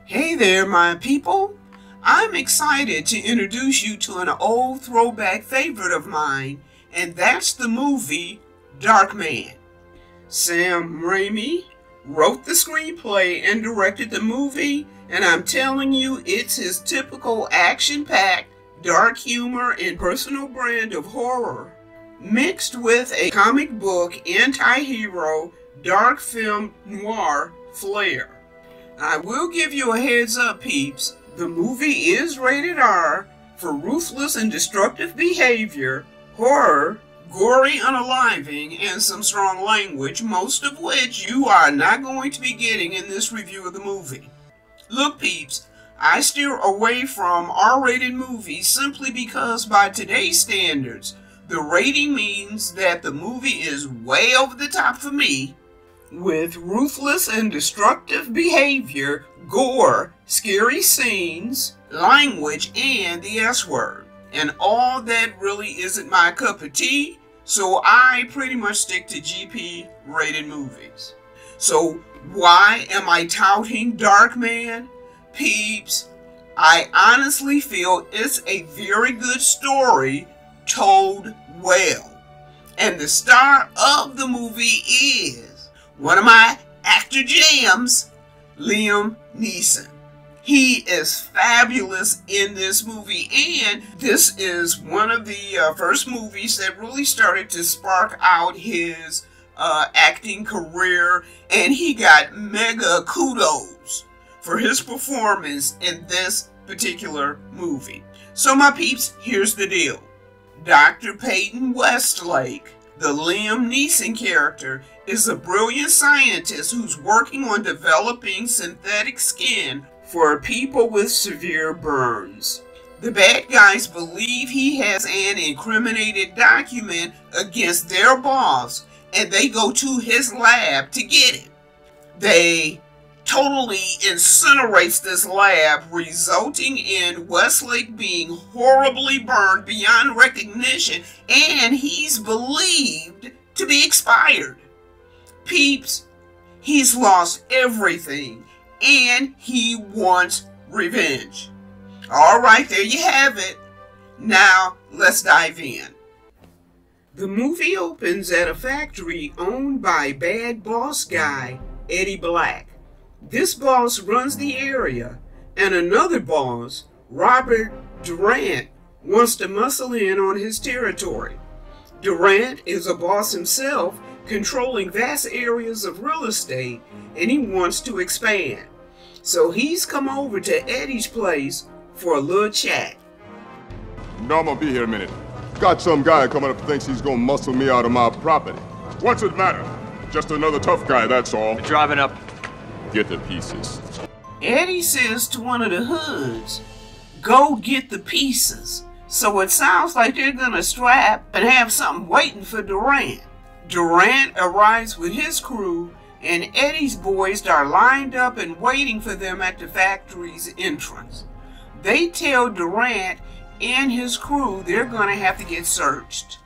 Hey there, my people. I'm excited to introduce you to an old throwback favorite of mine, and that's the movie Darkman. Sam Raimi wrote the screenplay and directed the movie, and I'm telling you, it's his typical action-packed, dark humor and personal brand of horror, mixed with a comic book anti-hero, dark film noir flair. I will give you a heads up, peeps. The movie is rated R for ruthless and destructive behavior, horror, gory unaliving, and some strong language, most of which you are not going to be getting in this review of the movie. Look, peeps, I steer away from R-rated movies simply because by today's standards, the rating means that the movie is way over the top for me, with ruthless and destructive behavior, gore, scary scenes, language, and the S-word. And all that really isn't my cup of tea, so I pretty much stick to GP-rated movies. So why am I touting Darkman? Peeps, I honestly feel it's a very good story told well. And the star of the movie is one of my actor jams, Liam Neeson. He is fabulous in this movie, and this is one of the first movies that really started to spark out his acting career, and he got mega kudos for his performance in this particular movie. So my peeps, here's the deal. Dr. Peyton Westlake, the Liam Neeson character, is a brilliant scientist who's working on developing synthetic skin for people with severe burns. The bad guys believe he has an incriminated document against their boss, and they go to his lab to get it. They totally incinerates this lab, resulting in Westlake being horribly burned beyond recognition, and he's believed to be expired. Peeps, he's lost everything, and he wants revenge. Alright, there you have it. Now, let's dive in. The movie opens at a factory owned by bad boss guy, Eddie Black. This boss runs the area, and another boss, Robert Durant, wants to muscle in on his territory. Durant is a boss himself, controlling vast areas of real estate, and he wants to expand. So he's come over to Eddie's place for a little chat. No, I'm gonna be here a minute. Got some guy coming up who thinks he's gonna muscle me out of my property. What's it matter? Just another tough guy, that's all. Driving up. Get the pieces. Eddie says to one of the hoods, "Go get the pieces." So it sounds like they're gonna strap and have something waiting for Durant. Durant arrives with his crew, and Eddie's boys are lined up and waiting for them at the factory's entrance. They tell Durant and his crew they're gonna have to get searched.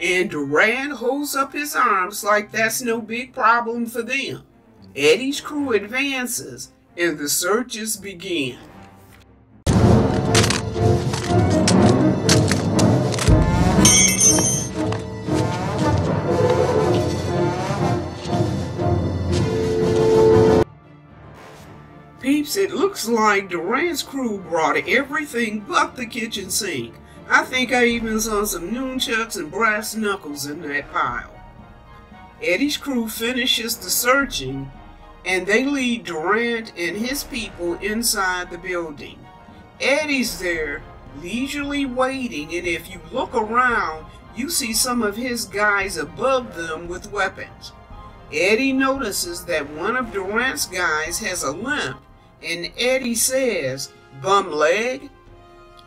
And Durant holds up his arms like that's no big problem for them. Eddie's crew advances, and the searches begin. Peeps, it looks like Durant's crew brought everything but the kitchen sink. I think I even saw some nunchucks and brass knuckles in that pile. Eddie's crew finishes the searching, and they lead Durant and his people inside the building. Eddie's there, leisurely waiting, and if you look around, you see some of his guys above them with weapons. Eddie notices that one of Durant's guys has a limp, and Eddie says, "Bum leg?"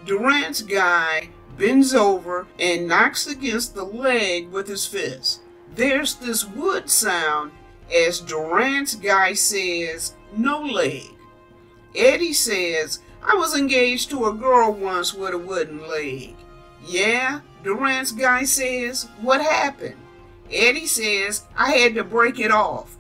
Durant's guy bends over and knocks against the leg with his fist. There's this wood sound as Durant's guy says, "No leg." Eddie says, "I was engaged to a girl once with a wooden leg." "Yeah?" Durant's guy says, "What happened?" Eddie says, "I had to break it off."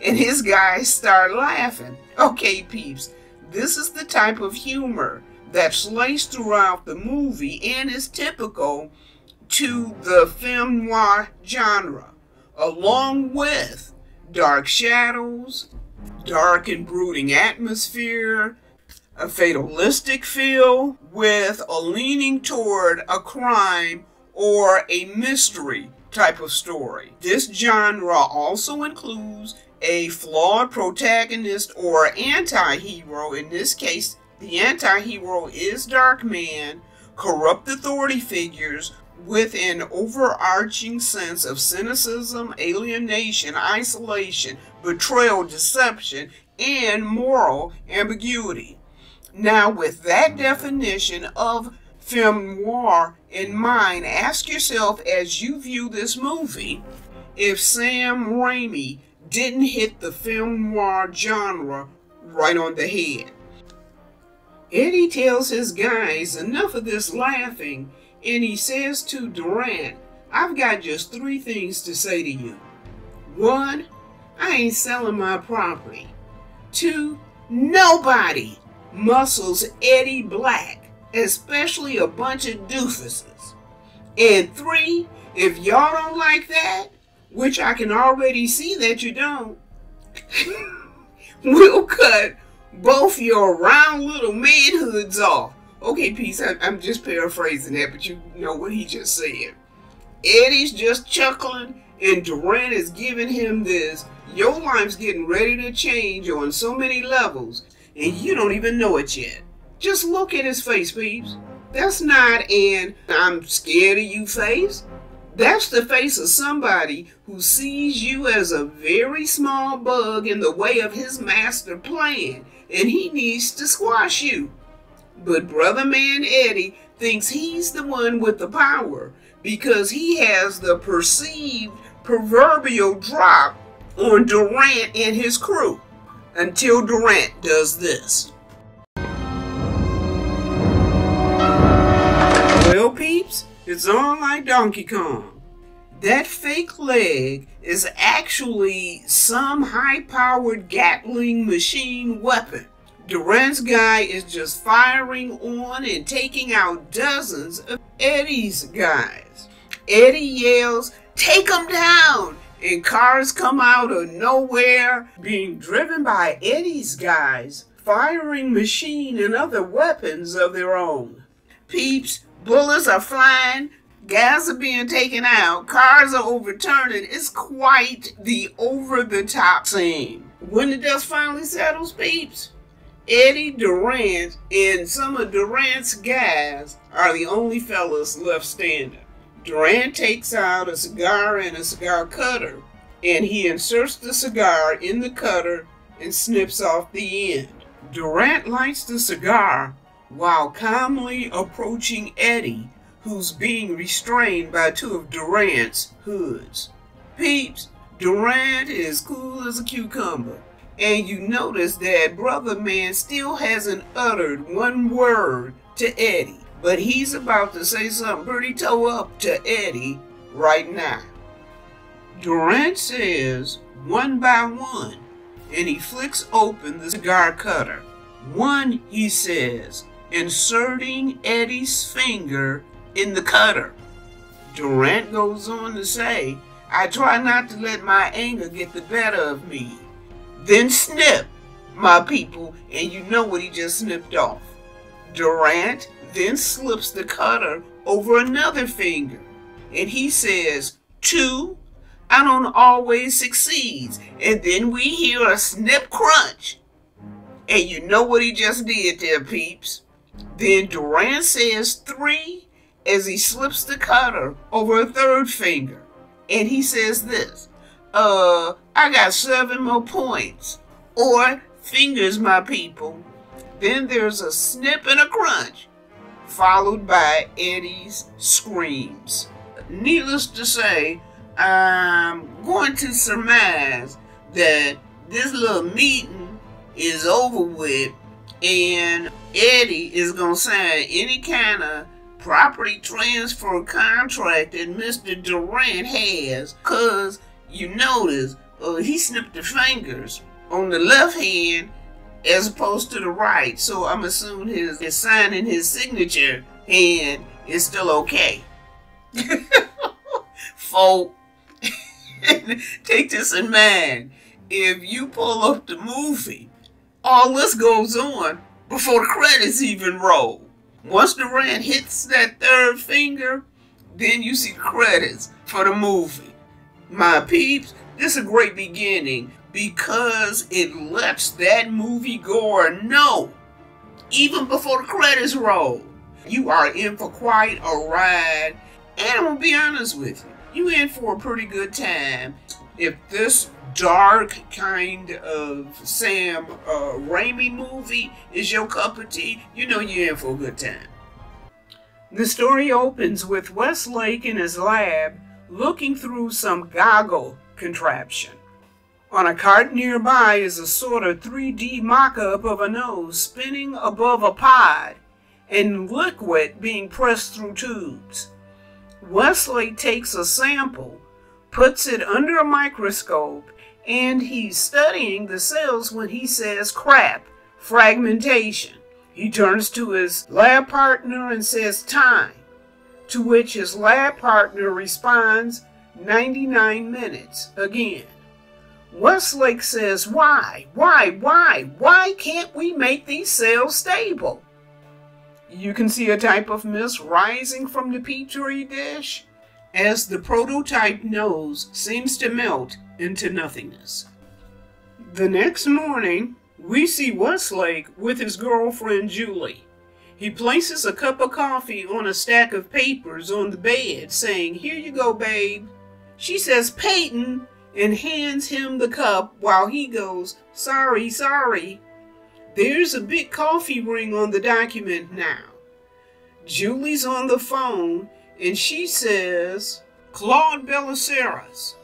And his guys start laughing. Okay, peeps, this is the type of humor that's laced throughout the movie and is typical to the film noir genre, along with dark shadows, dark and brooding atmosphere, a fatalistic feel with a leaning toward a crime or a mystery type of story. This genre also includes a flawed protagonist or anti-hero. In this case, the anti-hero is Darkman, corrupt authority figures with an overarching sense of cynicism, alienation, isolation, betrayal, deception, and moral ambiguity. Now, with that definition of film noir in mind, ask yourself as you view this movie if Sam Raimi didn't hit the film noir genre right on the head. Eddie tells his guys enough of this laughing, and he says to Durant, "I've got just 3 things to say to you. 1, I ain't selling my property. 2, nobody muscles Eddie Black, especially a bunch of doofuses. And 3, if y'all don't like that, which I can already see that you don't, we'll cut both your round little manhoods off." Okay, peace, I'm just paraphrasing that, but you know what he just said. Eddie's just chuckling, and Durant is giving him this, your life's getting ready to change on so many levels, and you don't even know it yet. Just look at his face, peeps. That's not an "I'm scared of you" face. That's the face of somebody who sees you as a very small bug in the way of his master plan, and he needs to squash you. But Brother Man Eddie thinks he's the one with the power because he has the perceived proverbial drop on Durant and his crew, until Durant does this. Well, peeps, it's on like Donkey Kong. That fake leg is actually some high-powered Gatling machine weapon. Durant's guy is just firing on and taking out dozens of Eddie's guys. Eddie yells, "Take him down!" and cars come out of nowhere, being driven by Eddie's guys, firing machine and other weapons of their own. Peeps, bullets are flying, guys are being taken out, cars are overturning. It's quite the over-the-top scene. When the dust finally settles, peeps, Eddie, Durant, and some of Durant's guys are the only fellas left standing. Durant takes out a cigar and a cigar cutter, and he inserts the cigar in the cutter and snips off the end. Durant lights the cigar while calmly approaching Eddie, who's being restrained by 2 of Durant's hoods. Peeps, Durant is cool as a cucumber. And you notice that Brother Man still hasn't uttered one word to Eddie. But he's about to say something pretty toe up to Eddie right now. Durant says, "1 by 1, and he flicks open the cigar cutter. "1, he says, inserting Eddie's finger in the cutter. Durant goes on to say, "I try not to let my anger get the better of me." Then snip, my people, and you know what he just snipped off. Durant then slips the cutter over another finger, and he says, "2, I don't always succeed," and then we hear a snip crunch. And you know what he just did there, peeps. Then Durant says 3 as he slips the cutter over a 3rd finger, and he says this, "I got 7 more points," or fingers, my people. Then there's a snip and a crunch, followed by Eddie's screams. Needless to say, I'm going to surmise that this little meeting is over with, and Eddie is going to sign any kind of property transfer contract that Mr. Durant has, because you notice he snipped the fingers on the left hand as opposed to the right. So I'm assuming his signing his signature hand is still okay. Folk, take this in mind. If you pull up the movie, all this goes on before the credits even roll. Once Durant hits that third finger, then you see the credits for the movie. My peeps, this is a great beginning because it lets that moviegoer know, even before the credits roll, you are in for quite a ride. And I'm gonna be honest with you, you in for a pretty good time. If this dark kind of Sam Raimi movie is your cup of tea, you know you're in for a good time. The story opens with Westlake in his lab looking through some goggle contraption. On a cart nearby is a sort of 3D mock-up of a nose spinning above a pod and liquid being pressed through tubes. Westlake takes a sample, puts it under a microscope, and he's studying the cells when he says, "Crap, fragmentation." He turns to his lab partner and says, "Time," to which his lab partner responds, 99 minutes again. Westlake says, why can't we make these cells stable? You can see a type of mist rising from the petri dish as the prototype nose seems to melt into nothingness. The next morning, we see Westlake with his girlfriend Julie. He places a cup of coffee on a stack of papers on the bed, saying, "Here you go, babe." She says, "Peyton," and hands him the cup while he goes, "Sorry, sorry." There's a big coffee ring on the document now. Julie's on the phone, and she says, "Claude Belisarius,"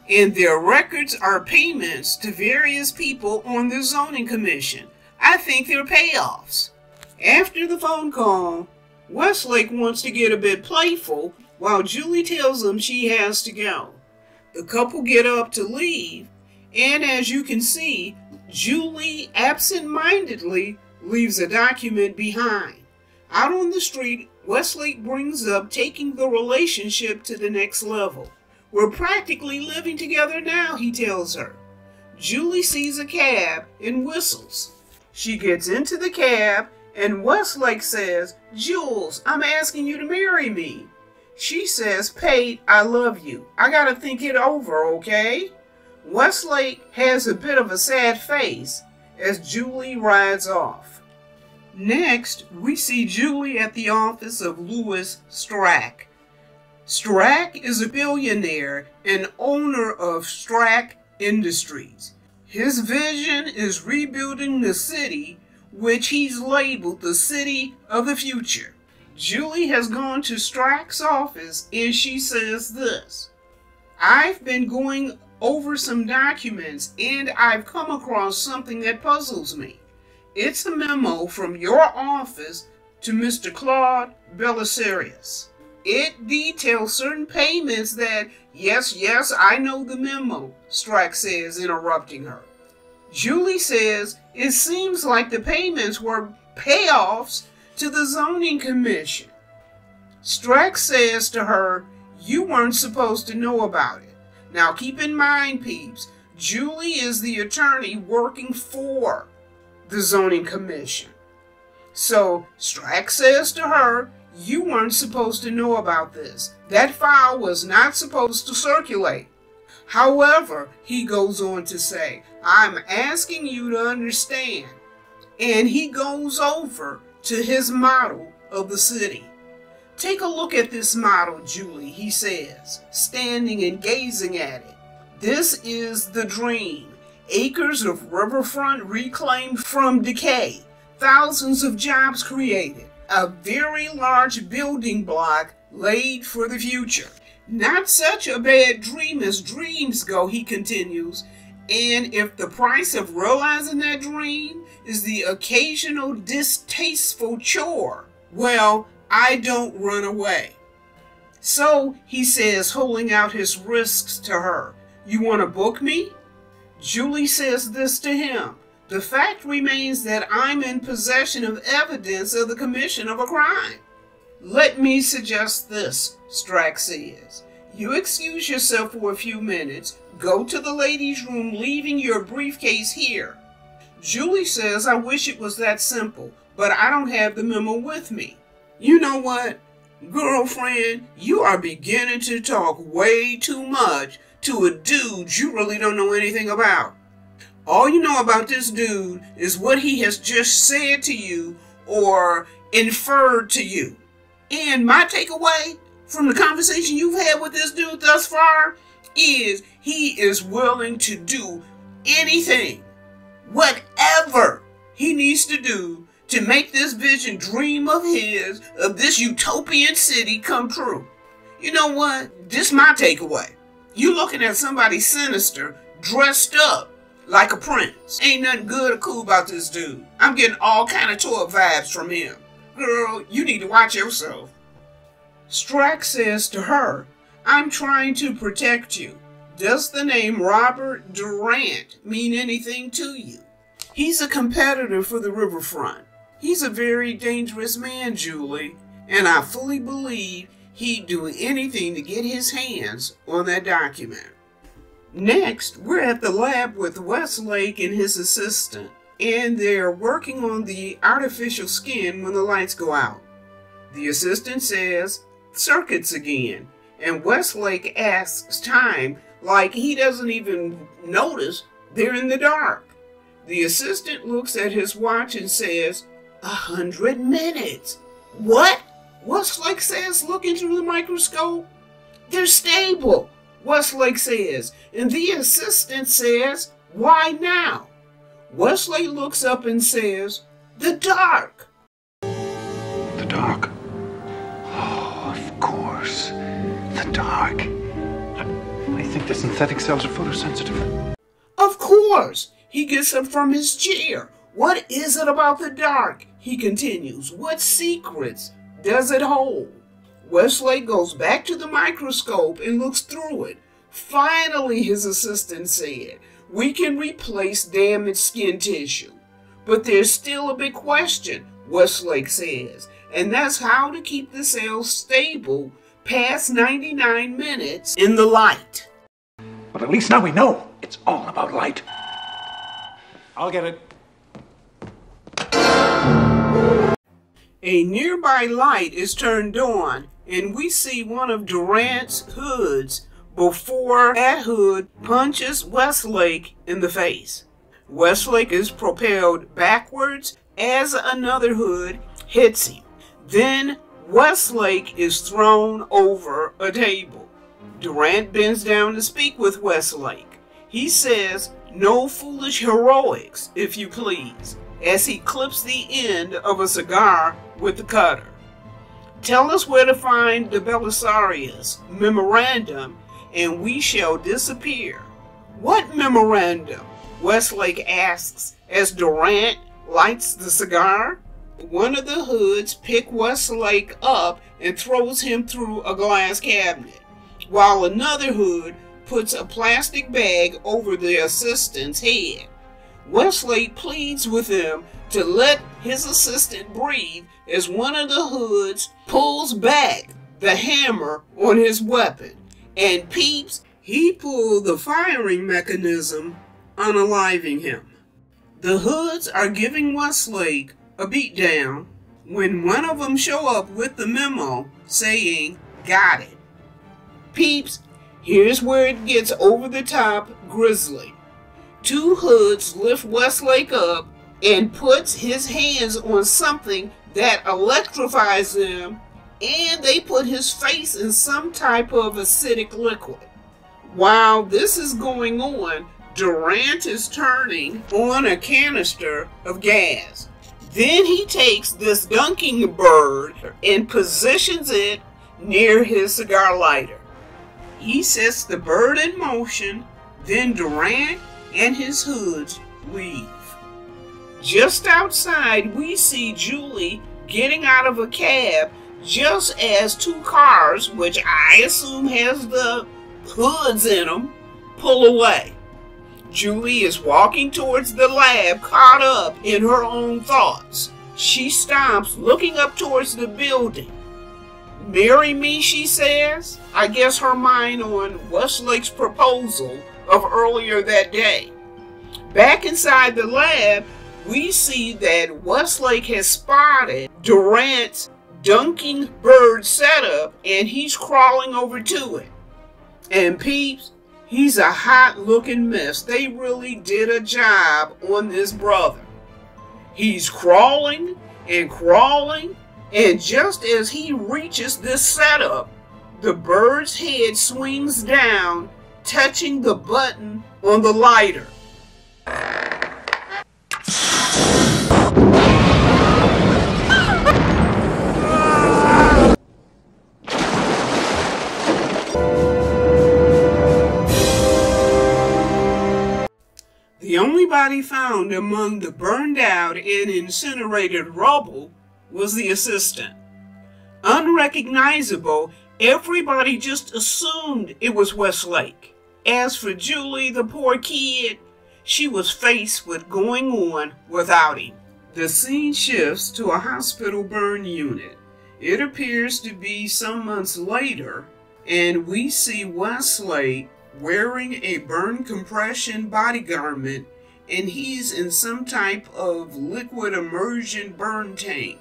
and their records are payments to various people on the zoning commission. I think they're payoffs. After the phone call, Westlake wants to get a bit playful while Julie tells him she has to go. The couple get up to leave, and as you can see, Julie absent-mindedly leaves a document behind. Out on the street, Westlake brings up taking the relationship to the next level. "We're practically living together now," he tells her. Julie sees a cab and whistles. She gets into the cab, and Westlake says, "Jules, I'm asking you to marry me." She says, "Pate, I love you. I gotta think it over, okay?" Westlake has a bit of a sad face as Julie rides off. Next, we see Julie at the office of Louis Strack. Strack is a billionaire and owner of Strack Industries. His vision is rebuilding the city, which he's labeled the City of the Future. Julie has gone to Strack's office and she says this: "I've been going over some documents and I've come across something that puzzles me. It's a memo from your office to Mr. Claude Belisarius. It details certain payments that..." Yes, I know the memo," Strack says, interrupting her. Julie says it seems like the payments were payoffs to the zoning commission. Strack says to her, "You weren't supposed to know about it." Now keep in mind, peeps, Julie is the attorney working for the zoning commission. So Strack says to her, "You weren't supposed to know about this. That file was not supposed to circulate." However, he goes on to say, "I'm asking you to understand." And he goes over to his model of the city. "Take a look at this model, Julie," he says, standing and gazing at it. "This is the dream. Acres of riverfront reclaimed from decay. Thousands of jobs created. A very large building block laid for the future. Not such a bad dream as dreams go," he continues. "And if the price of realizing that dream is the occasional distasteful chore, well, I don't run away." So, he says, holding out his wrists to her, "You want to book me?" Julie says this to him: The fact remains that I'm in possession of evidence of the commission of a crime. Let me suggest this, Strack says. You excuse yourself for a few minutes, go to the ladies' room, leaving your briefcase here. Julie says I wish it was that simple, but I don't have the memo with me. You know what? Girlfriend, you are beginning to talk way too much to a dude you really don't know anything about. All you know about this dude is what he has just said to you or inferred to you. And my takeaway from the conversation you've had with this dude thus far is he is willing to do anything, whatever he needs to do to make this vision dream of his, of this utopian city come true. You know what? This is my takeaway. You looking at somebody sinister, dressed up like a prince. Ain't nothing good or cool about this dude. I'm getting all kind of toy vibes from him. Girl, you need to watch yourself. Strack says to her, I'm trying to protect you. Does the name Robert Durant mean anything to you? He's a competitor for the riverfront. He's a very dangerous man, Julie, and I fully believe he'd do anything to get his hands on that document. Next, we're at the lab with Westlake and his assistant, and they're working on the artificial skin when the lights go out. The assistant says, circuits again, and Westlake asks time like he doesn't even notice they're in the dark. The assistant looks at his watch and says, 100 minutes. What? Westlake says, looking through the microscope. They're stable, Westlake says, and the assistant says, why now? Westlake looks up and says, the dark. The dark? Oh, of course. The dark. I think the synthetic cells are photosensitive. Of course. He gets up from his chair. What is it about the dark? He continues. What secrets does it hold? Westlake goes back to the microscope and looks through it. Finally, his assistant said, we can replace damaged skin tissue. But there's still a big question, Westlake says, and that's how to keep the cells stable past 99 minutes in the light. But at least now we know it's all about light. I'll get it. A nearby light is turned on, and we see one of Durant's hoods before that hood punches Westlake in the face. Westlake is propelled backwards as another hood hits him. Then Westlake is thrown over a table. Durant bends down to speak with Westlake. He says, no foolish heroics, if you please, as he clips the end of a cigar with the cutter. Tell us where to find the Belisarius memorandum, and we shall disappear. What memorandum? Westlake asks as Durant lights the cigar. One of the hoods picks Westlake up and throws him through a glass cabinet, while another hood puts a plastic bag over the assistant's head. Westlake pleads with him to let his assistant breathe as one of the hoods pulls back the hammer on his weapon, and peeps, he pulled the firing mechanism, unaliving him. The hoods are giving Westlake a beatdown when one of them show up with the memo saying, got it. Peeps, here's where it gets over the top grisly. Two hoods lift Westlake up and puts his hands on something that electrifies them, and they put his face in some type of acidic liquid. While this is going on, Durant is turning on a canister of gas. Then he takes this dunking bird and positions it near his cigar lighter. He sets the bird in motion, then Durant and his hoods leave. Just outside, we see Julie getting out of a cab just as two cars, which I assume has the hoods in them, pull away. Julie is walking towards the lab, caught up in her own thoughts. She stops, looking up towards the building. "Marry me," she says. I guess her mind on Westlake's proposal of earlier that day. Back inside the lab, we see that Westlake has spotted Durant's dunking bird setup, and he's crawling over to it. And peeps, he's a hot-looking mess. They really did a job on this brother. He's crawling, and just as he reaches this setup, the bird's head swings down, touching the button on the lighter. The only body found among the burned out and incinerated rubble was the assistant. Unrecognizable, everybody just assumed it was Westlake. As for Julie, the poor kid, she was faced with going on without him. The scene shifts to a hospital burn unit. It appears to be some months later, and we see Westlake wearing a burn compression body garment, and he's in some type of liquid immersion burn tank.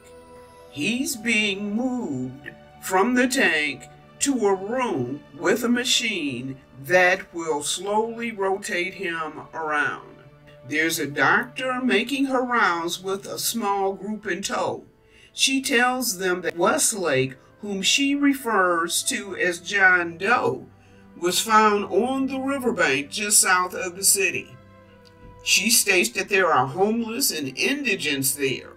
He's being moved from the tank to a room with a machine that will slowly rotate him around. There's a doctor making her rounds with a small group in tow. She tells them that Westlake, whom she refers to as John Doe, was found on the riverbank just south of the city. She states that there are homeless and indigents there.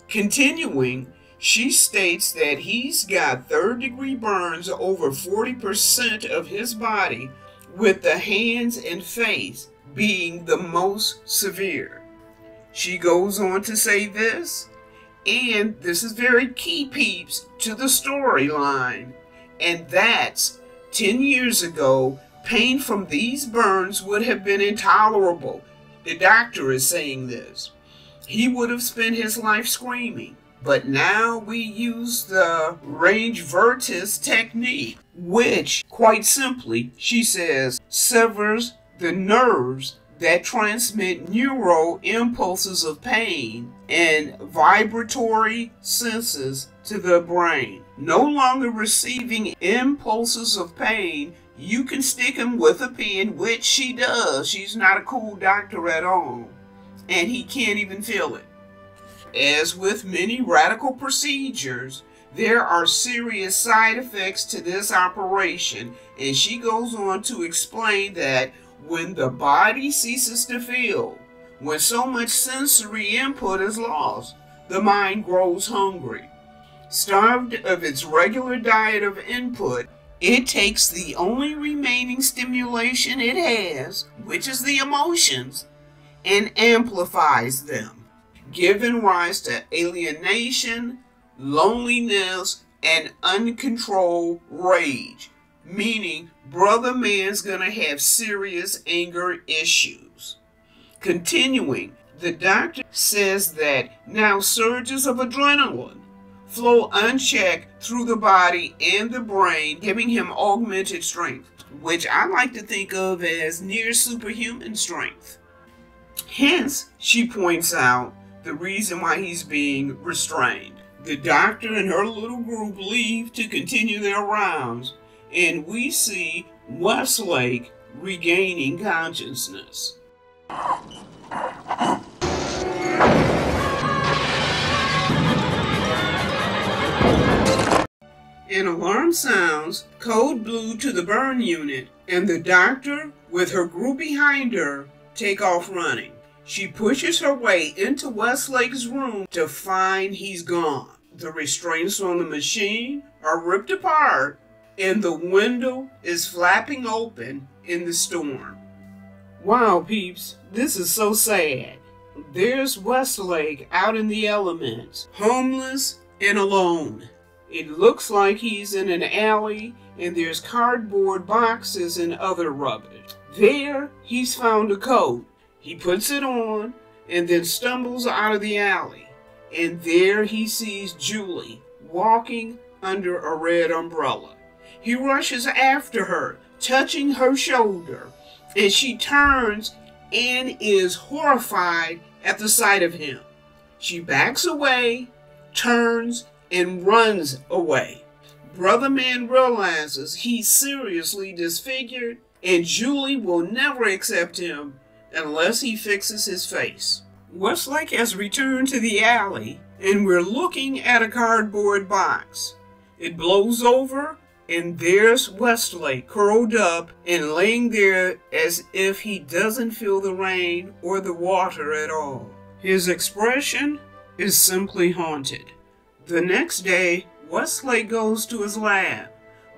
Continuing, she states that he's got third-degree burns over 40% of his body, with the hands and face being the most severe. She goes on to say this, and this is very key, peeps, to the storyline, and that's 10 years ago, pain from these burns would have been intolerable. The doctor is saying this. He would have spent his life screaming. But now we use the range vertis technique, which, quite simply, she says, severs the nerves that transmit neural impulses of pain and vibratory senses to the brain. No longer receiving impulses of pain, you can stick him with a pin, which she does. She's not a cool doctor at all, and he can't even feel it. As with many radical procedures, there are serious side effects to this operation, and she goes on to explain that when the body ceases to feel, when so much sensory input is lost, the mind grows hungry. Starved of its regular diet of input, it takes the only remaining stimulation it has, which is the emotions, and amplifies them, giving rise to alienation, loneliness, and uncontrolled rage, meaning brother man's gonna have serious anger issues. Continuing, the doctor says that now surges of adrenaline flow unchecked through the body and the brain, giving him augmented strength, which I like to think of as near superhuman strength. Hence, she points out, the reason why he's being restrained. The doctor and her little group leave to continue their rounds, and we see Westlake regaining consciousness. An alarm sounds, code blue to the burn unit, and the doctor, with her group behind her, take off running. She pushes her way into Westlake's room to find he's gone. The restraints on the machine are ripped apart, and the window is flapping open in the storm. Wow, peeps, this is so sad. There's Westlake out in the elements, homeless and alone. It looks like he's in an alley, and there's cardboard boxes and other rubbish. There, he's found a coat. He puts it on and then stumbles out of the alley. And there he sees Julie walking under a red umbrella. He rushes after her, touching her shoulder, and she turns and is horrified at the sight of him. She backs away, turns, and runs away. Brother Man realizes he's seriously disfigured, and Julie will never accept him unless he fixes his face. Westlake has returned to the alley, and we're looking at a cardboard box. It blows over, and there's Westlake curled up and laying there as if he doesn't feel the rain or the water at all. His expression is simply haunted. The next day, Westlake goes to his lab.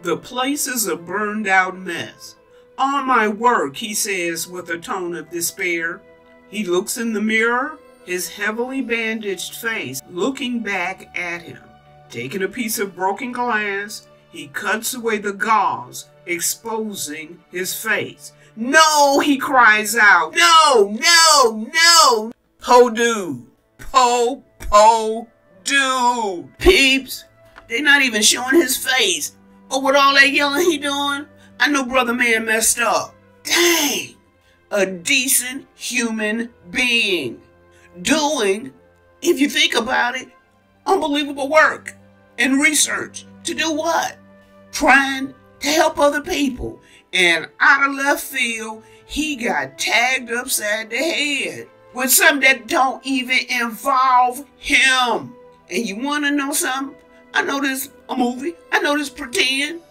The place is a burned out mess. "All my work," he says with a tone of despair. He looks in the mirror, his heavily bandaged face looking back at him. Taking a piece of broken glass, he cuts away the gauze, exposing his face. "No!" he cries out. "No! No! No! Po dude! Po dude!" Peeps, they're not even showing his face. But with all that yelling he doing, I know Brother Man messed up. Dang! A decent human being doing, if you think about it, unbelievable work and research. To do what? Trying to help other people. And out of left field, he got tagged upside the head with something that don't even involve him. And you want to know something? I know this a movie. I know this pretend.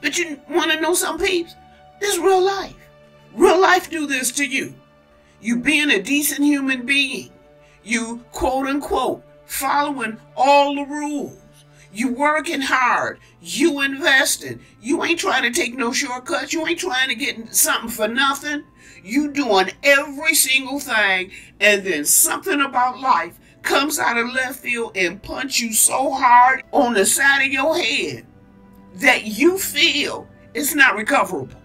But you want to know some peeps? This is real life. Real life do this to you. You being a decent human being. You quote unquote following all the rules. You working hard. You investing. You ain't trying to take no shortcuts. You ain't trying to get something for nothing. You doing every single thing, and then something about life comes out of left field and punch you so hard on the side of your head that you feel it's not recoverable.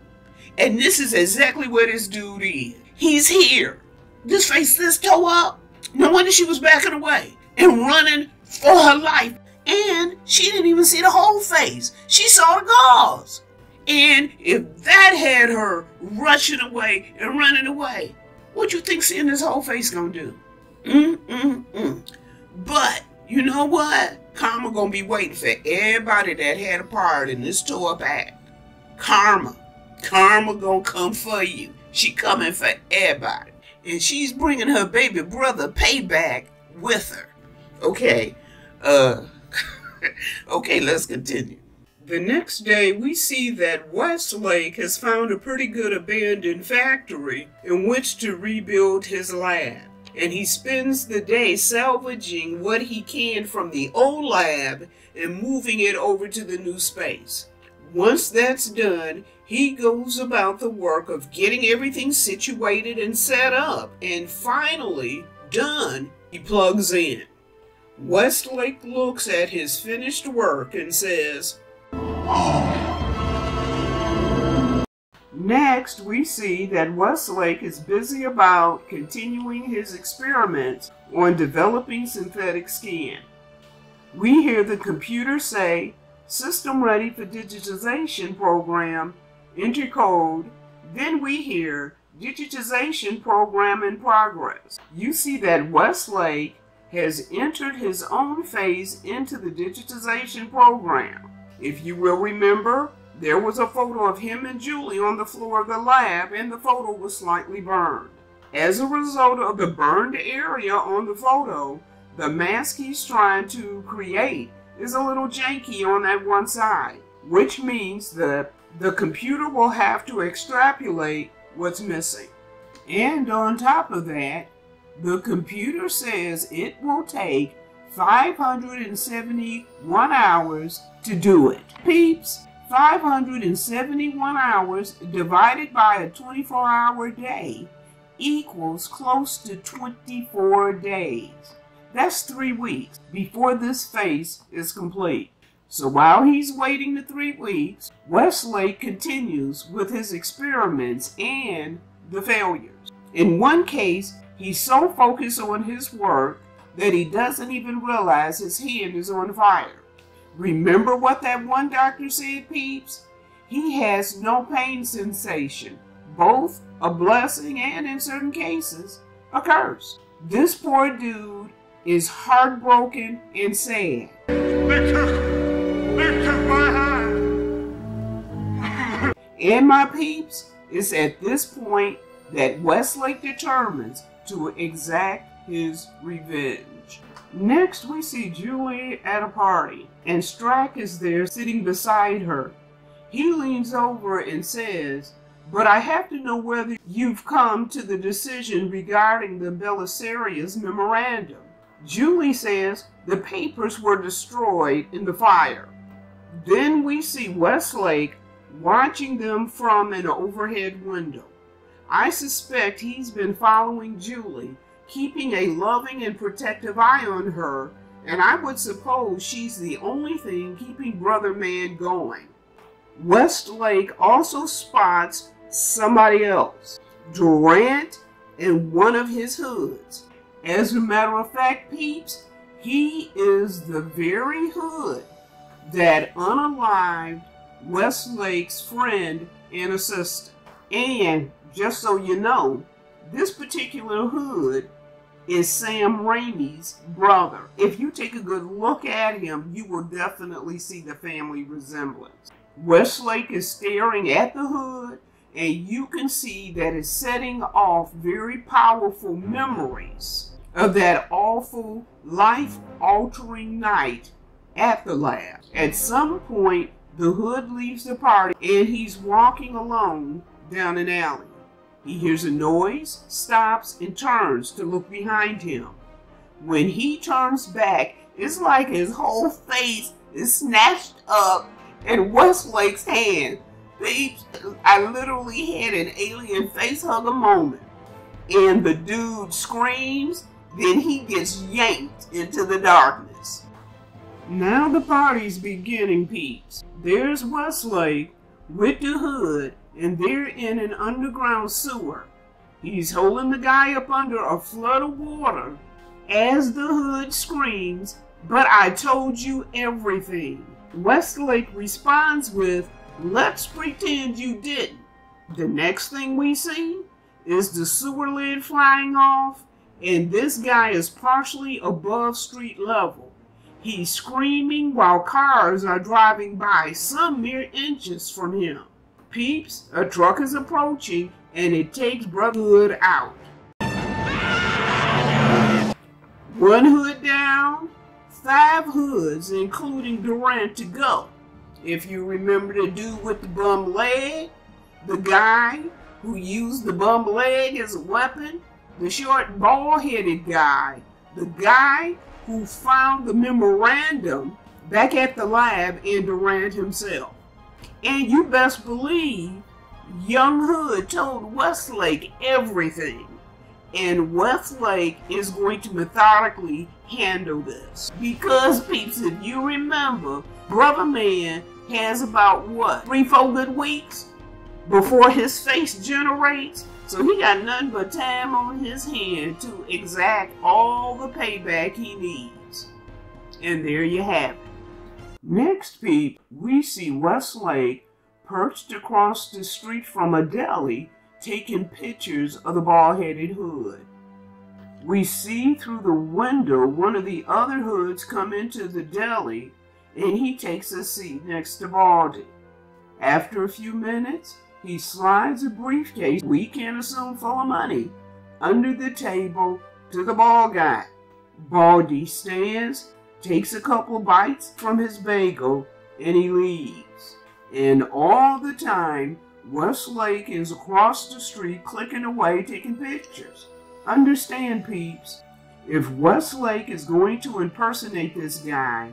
And this is exactly where this dude is. He's here. This face this toe up. No wonder she was backing away and running for her life. And she didn't even see the whole face. She saw the gauze. And if that had her rushing away and running away, what you think seeing this whole face gonna do? But you know what? Karma gonna be waiting for everybody that had a part in this tore up act. Karma gonna come for you. She coming for everybody. And she's bringing her baby brother Payback with her. Okay, okay, let's continue. The next day, we see that Westlake has found a pretty good abandoned factory in which to rebuild his lab. And he spends the day salvaging what he can from the old lab and moving it over to the new space. Once that's done, he goes about the work of getting everything situated and set up. And finally, done, he plugs in. Westlake looks at his finished work and says, Next, we see that Westlake is busy about continuing his experiments on developing synthetic skin. We hear the computer say, "System ready for digitization program, enter code." Then we hear, "Digitization program in progress." You see that Westlake has entered his own face into the digitization program. If you will remember, there was a photo of him and Julie on the floor of the lab, and the photo was slightly burned. As a result of the burned area on the photo, the mask he's trying to create is a little janky on that one side, which means that the computer will have to extrapolate what's missing. And on top of that, the computer says it will take 571 hours to do it. Peeps, 571 hours divided by a 24-hour day equals close to 24 days. That's 3 weeks before this face is complete. So while he's waiting the 3 weeks, Westlake continues with his experiments and the failures. In one case, he's so focused on his work that he doesn't even realize his hand is on fire. Remember what that one doctor said, peeps? He has no pain sensation, both a blessing and, in certain cases, a curse. This poor dude is heartbroken and sad. They took my hand. And my peeps, it's at this point that Westlake determines to exact his revenge. Next, we see Julie at a party, and Strack is there sitting beside her. He leans over and says, "But I have to know whether you've come to the decision regarding the Belisarius memorandum." Julie says the papers were destroyed in the fire. Then we see Westlake watching them from an overhead window. I suspect he's been following Julie, keeping a loving and protective eye on her, and I would suppose she's the only thing keeping Brother Man going. Westlake also spots somebody else, Durant and one of his hoods. As a matter of fact, peeps, he is the very hood that unalived Westlake's friend and assistant. And just so you know, this particular hood is Sam Raimi's brother. If you take a good look at him, you will definitely see the family resemblance. Westlake is staring at the hood, and you can see that it's setting off very powerful memories of that awful, life-altering night at the lab. At some point, the hood leaves the party, and he's walking alone down an alley. He hears a noise, stops, and turns to look behind him. When he turns back, it's like his whole face is snatched up in Westlake's hand. I literally had an alien face hugger moment. And the dude screams, then he gets yanked into the darkness. Now the party's beginning, peeps. There's Westlake with the hood, and they're in an underground sewer. He's holding the guy up under a flood of water as the hood screams, "But I told you everything." Westlake responds with, "Let's pretend you didn't." The next thing we see is the sewer lid flying off, and this guy is partially above street level. He's screaming while cars are driving by some mere inches from him. Peeps, a truck is approaching, and it takes Brother Hood out. One hood down, 5 hoods, including Durant, to go. If you remember the dude with the bum leg, the guy who used the bum leg as a weapon, the short bald-headed guy, the guy who found the memorandum back at the lab, and Durant himself. And you best believe young Hood told Westlake everything. And Westlake is going to methodically handle this. Because, peeps, if you remember, Brother Man has about, 3-4 good weeks before his face generates? So he got nothing but time on his hand to exact all the payback he needs. And there you have it. Next, peep, we see Westlake perched across the street from a deli taking pictures of the bald-headed hood. We see through the window one of the other hoods come into the deli, and he takes a seat next to Baldy. After a few minutes, he slides a briefcase, we can assume full of money, under the table to the bald guy. Baldy stands, takes a couple bites from his bagel, and he leaves. And all the time, Westlake is across the street clicking away, taking pictures. Understand, peeps, if Westlake is going to impersonate this guy,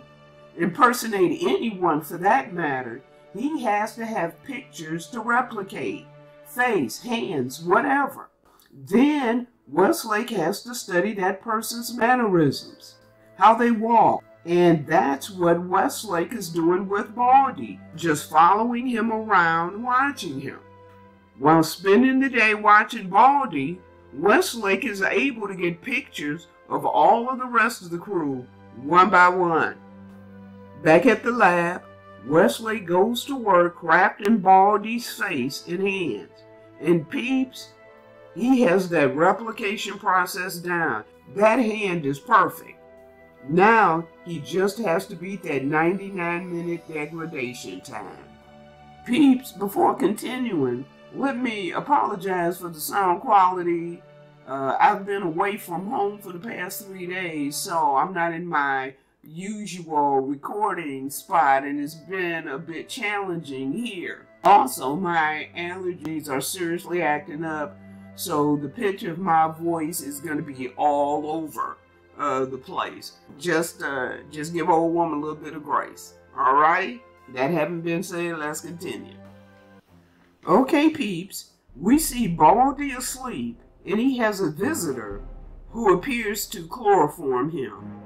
impersonate anyone for that matter, he has to have pictures to replicate. Face, hands, whatever. Then Westlake has to study that person's mannerisms, how they walk, And that's what Westlake is doing with Baldy, just following him around, watching him. While spending the day watching Baldy, Westlake is able to get pictures of all of the rest of the crew, one by one. Back at the lab, Westlake goes to work crafting Baldy's face and hands. And peeps, he has that replication process down. That hand is perfect. Now, he just has to beat that 99-minute degradation time. Peeps, before continuing, let me apologize for the sound quality. I've been away from home for the past 3 days, so I'm not in my usual recording spot, and it's been a bit challenging here. Also, my allergies are seriously acting up, so the pitch of my voice is going to be all over the place. Just give old woman a little bit of grace. Alright? That having been said, let's continue. Okay, peeps, we see Baldy asleep, and he has a visitor who appears to chloroform him.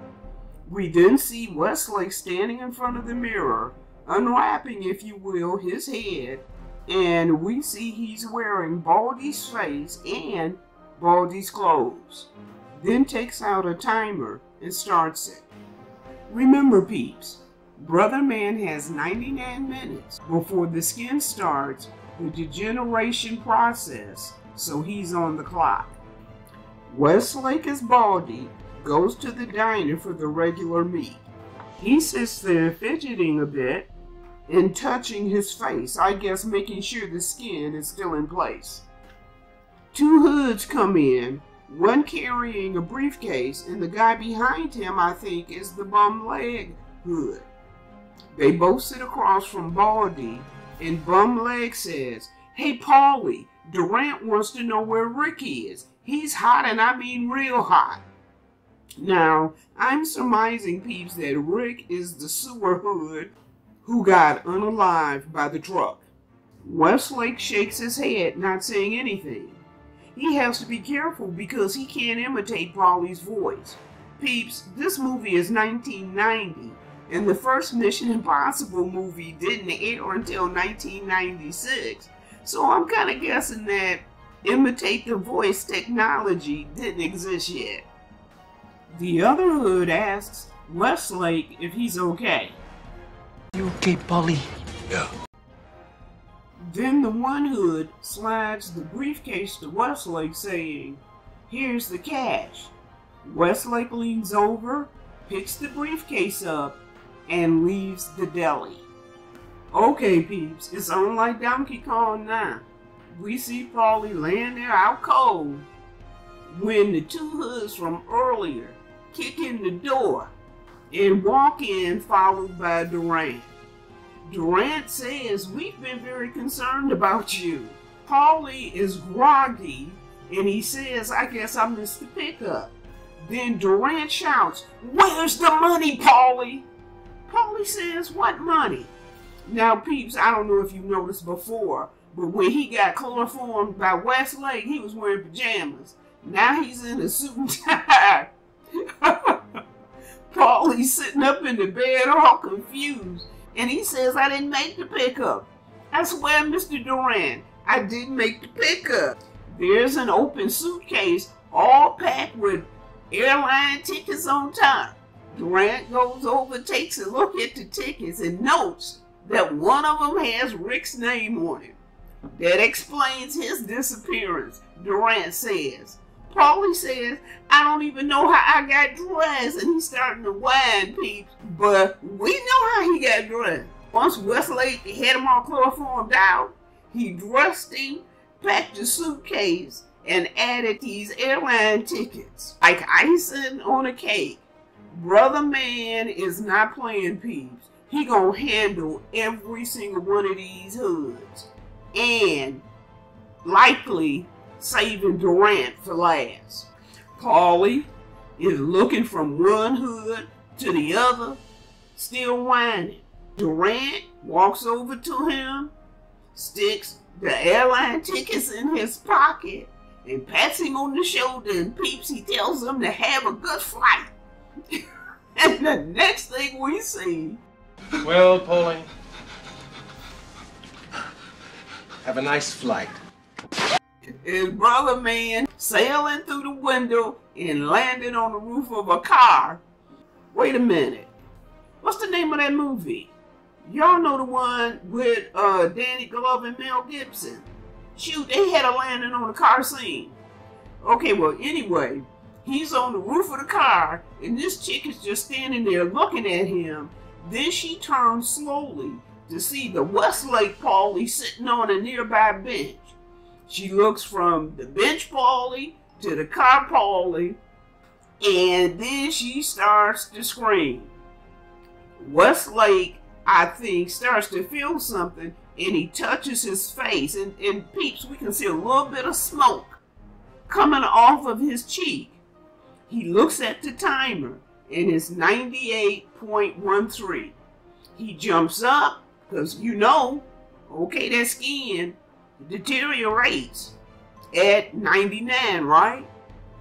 We then see Westlake standing in front of the mirror, unwrapping, if you will, his head, and we see he's wearing Baldy's face and Baldy's clothes. Then takes out a timer and starts it. Remember, peeps, Brother Man has 99 minutes before the skin starts the degeneration process, so he's on the clock. Westlake as Baldy goes to the diner for the regular meat. He sits there fidgeting a bit and touching his face, I guess making sure the skin is still in place. Two hoods come in, one carrying a briefcase, and the guy behind him, I think, is the bum leg hood. They both sit across from Baldy, and bum leg says, "Hey Paulie, Durant wants to know where Rick is. He's hot, and I mean real hot." Now, I'm surmising, peeps, that Rick is the sewer hood who got unalived by the truck. Westlake shakes his head, not saying anything. He has to be careful because he can't imitate Paulie's voice. Peeps, this movie is 1990, and the first Mission Impossible movie didn't air until 1996, so I'm kind of guessing that imitate the voice technology didn't exist yet. The other hood asks Westlake if he's okay. You okay, Paulie? Yeah. Then the one hood slides the briefcase to Westlake saying, "Here's the cash." Westlake leans over, picks the briefcase up, and leaves the deli. Okay, peeps, it's on like Donkey Kong now. We see Paulie laying there out cold when the two hoods from earlier kick in the door and walk in, followed by Durant. Durant says, "We've been very concerned about you." Paulie is groggy, and he says, "I guess I missed the pickup." Then Durant shouts, "Where's the money, Paulie?" Paulie says, "What money?" Now, peeps, I don't know if you noticed before, but when he got chloroformed by Westlake, he was wearing pajamas. Now he's in a suit and tie. Paulie's sitting up in the bed all confused, and he says, "I didn't make the pickup." "I swear, Mr. Durant, I didn't make the pickup." There's an open suitcase all packed with airline tickets on top. Durant goes over, takes a look at the tickets, and notes that one of them has Rick's name on it. That explains his disappearance, Durant says. Paulie says, "I don't even know how I got dressed," and he's starting to whine, peeps. But we know how he got dressed. Once Westlake had him all chloroformed out, he dressed him, packed the suitcase, and added these airline tickets like icing on a cake. Brother Man is not playing, peeps. He gonna handle every single one of these hoods, and likely saving Durant for last. Paulie is looking from one hood to the other, still whining. Durant walks over to him, sticks the airline tickets in his pocket, and pats him on the shoulder, and peeps, he tells him to have a good flight. And the next thing we see... Well, Paulie, have a nice flight. Is Brother Man sailing through the window and landing on the roof of a car. Wait a minute. What's the name of that movie? Y'all know the one with Danny Glover and Mel Gibson. Shoot, they had a landing on a car scene. Okay, well, anyway, he's on the roof of the car, and this chick is just standing there looking at him. Then she turns slowly to see the Westlake Paulie sitting on a nearby bench. She looks from the bench Paulie to the car Paulie, and then she starts to scream. Westlake, I think, starts to feel something, and he touches his face, and peeps, we can see a little bit of smoke coming off of his cheek. He looks at the timer, and it's 98.13. He jumps up, because you know, okay, that skin deteriorates at 99, right?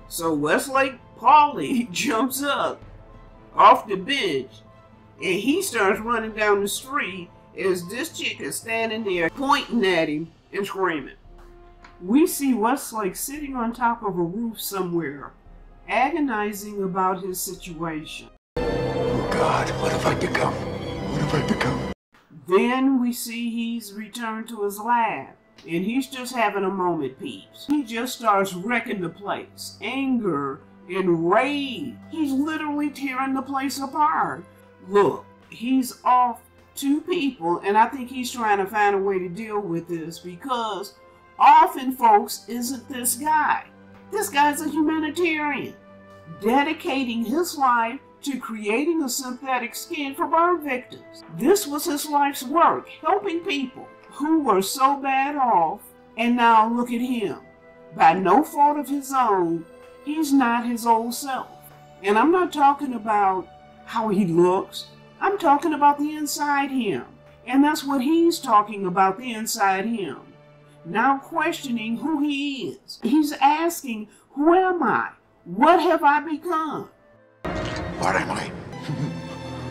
So Westlake Paulie jumps up off the bench, and he starts running down the street as this chick is standing there pointing at him and screaming. We see Westlake sitting on top of a roof somewhere, agonizing about his situation. Oh God, what have I become? What have I become? Then we see he's returned to his lab, and he's just having a moment, peeps. He just starts wrecking the place. Anger and rage. He's literally tearing the place apart. Look, he's off 2 people, and I think he's trying to find a way to deal with this, because often, folks, isn't this guy. This guy's a humanitarian, dedicating his life to creating a synthetic skin for burn victims. This was his life's work, helping people who were so bad off, and now look at him. By no fault of his own, he's not his old self. And I'm not talking about how he looks. I'm talking about the inside him. And that's what he's talking about, the inside him. Now questioning who he is. He's asking, who am I? What have I become? What am I?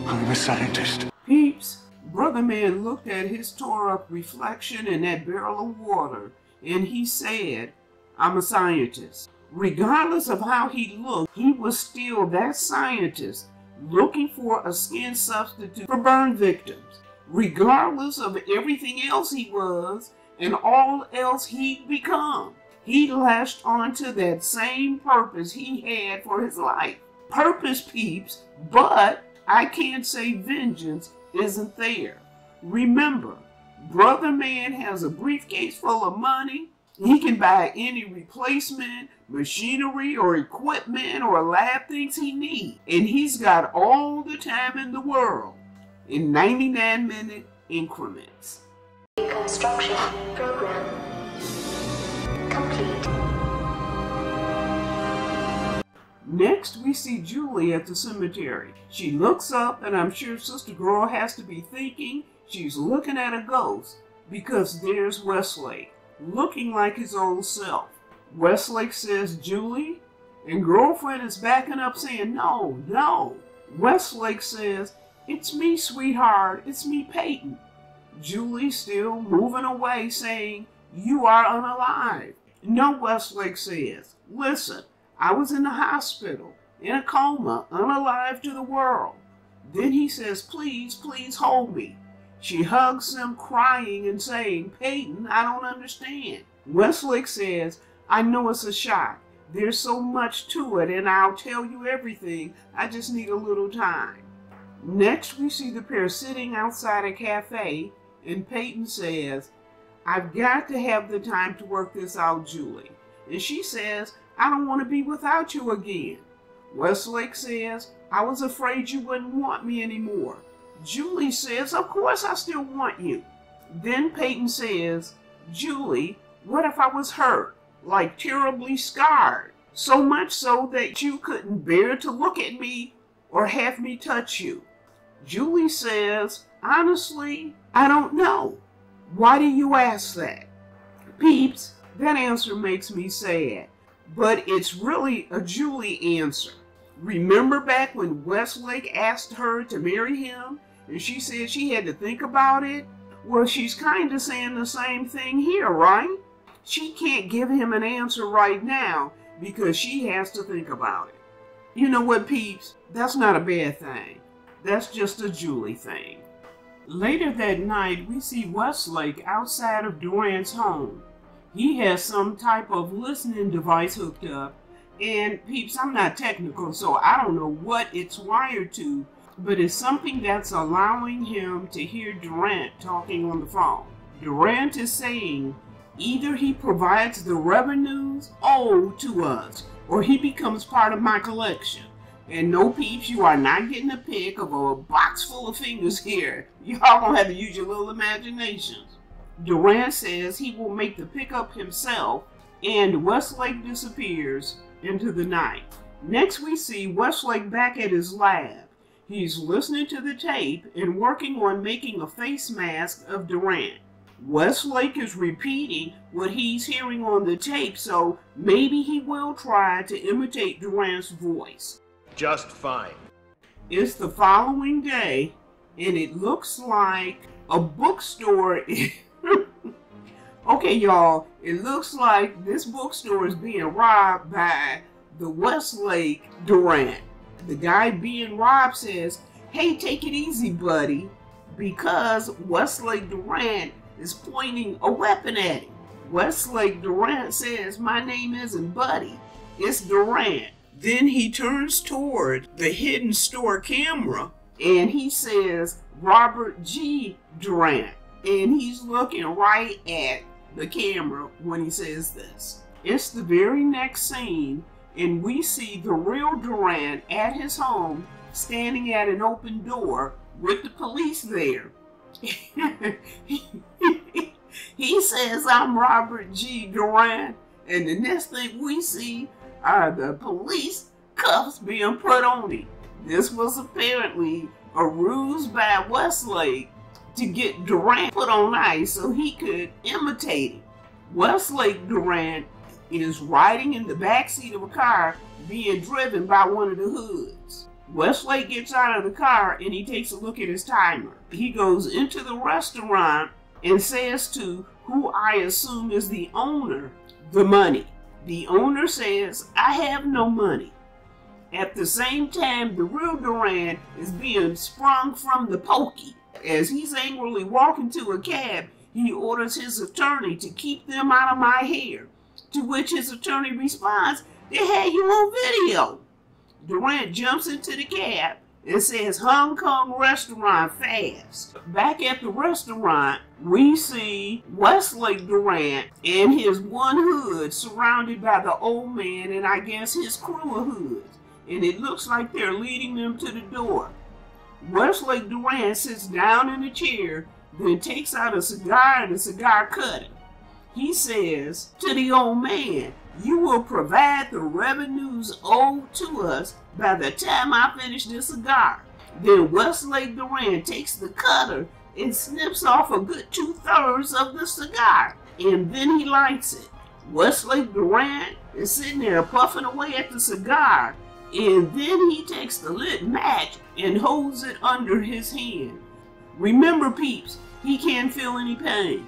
I'm a scientist. Peeps, Brother Man looked at his tore up reflection in that barrel of water, and he said, I'm a scientist. Regardless of how he looked, he was still that scientist looking for a skin substitute for burn victims. Regardless of everything else he was and all else he'd become, he latched onto that same purpose he had for his life. Purpose, peeps, but I can't say vengeance isn't there. Remember, Brother Man has a briefcase full of money. He can buy any replacement, machinery, or equipment, or lab things he needs. And he's got all the time in the world in 99-minute increments. Construction program complete. Next, we see Julie at the cemetery. She looks up, and I'm sure Sister Girl has to be thinking she's looking at a ghost, because there's Westlake, looking like his old self. Westlake says, Julie, and girlfriend is backing up saying, no, no. Westlake says, it's me, sweetheart, it's me, Peyton. Julie still moving away saying, you are unalive. No, Westlake says, listen, I was in the hospital, in a coma, unalive to the world. Then he says, please, please hold me. She hugs him, crying and saying, Peyton, I don't understand. Westlake says, I know it's a shock. There's so much to it, and I'll tell you everything. I just need a little time. Next, we see the pair sitting outside a cafe, and Peyton says, I've got to have the time to work this out, Julie. And she says, I don't want to be without you again. Westlake says, I was afraid you wouldn't want me anymore. Julie says, of course I still want you. Then Peyton says, Julie, what if I was hurt, like terribly scarred, so much so that you couldn't bear to look at me or have me touch you? Julie says, honestly, I don't know. Why do you ask that? Peeps, that answer makes me sad, but it's really a Julie answer. Remember back when Westlake asked her to marry him and she said she had to think about it? Well, she's kind of saying the same thing here, right? She can't give him an answer right now because she has to think about it. You know what, peeps? That's not a bad thing. That's just a Julie thing. Later that night, we see Westlake outside of Durant's home. He has some type of listening device hooked up, and peeps, I'm not technical, so I don't know what it's wired to, but it's something that's allowing him to hear Durant talking on the phone. Durant is saying either he provides the revenues owed to us, or he becomes part of my collection. And no, peeps, you are not getting a pic of a box full of fingers here. Y'all gonna have to use your little imaginations. Durant says he will make the pickup himself, and Westlake disappears into the night. Next we see Westlake back at his lab. He's listening to the tape and working on making a face mask of Durant. Westlake is repeating what he's hearing on the tape, so maybe he will try to imitate Durant's voice. Just fine. It's the following day, and it looks like a bookstore. Okay, y'all, it looks like this bookstore is being robbed by the Westlake Durant. The guy being robbed says, "Hey, take it easy, buddy," because Westlake Durant is pointing a weapon at him. Westlake Durant says, "My name isn't Buddy, it's Durant." Then he turns toward the hidden store camera and he says, "Robert G. Durant." And he's looking right at the camera when he says this. It's the very next scene, and we see the real Durant at his home standing at an open door with the police there. He says, "I'm Robert G. Durant," and the next thing we see are the police cuffs being put on him. This was apparently a ruse by Westlake to get Durant put on ice so he could imitate him. Westlake Durant is riding in the backseat of a car being driven by one of the hoods. Westlake gets out of the car and he takes a look at his timer. He goes into the restaurant and says to who I assume is the owner, "The money." The owner says, "I have no money." At the same time, the real Durant is being sprung from the pokey. As he's angrily walking to a cab, he orders his attorney to keep them out of my hair, to which his attorney responds, "They had you on video." Durant jumps into the cab and says, "Hong Kong restaurant fast." Back at the restaurant, we see Westlake Durant and his one hood surrounded by the old man and I guess his crew of hoods. And it looks like they're leading them to the door. Westlake Durant sits down in a chair, then takes out a cigar and a cigar cutter. He says to the old man, "You will provide the revenues owed to us by the time I finish this cigar." Then Westlake Durant takes the cutter and snips off a good 2/3 of the cigar, and then he lights it. Westlake Durant is sitting there puffing away at the cigar, and then he takes the lit match and holds it under his hand. Remember, peeps, he can't feel any pain.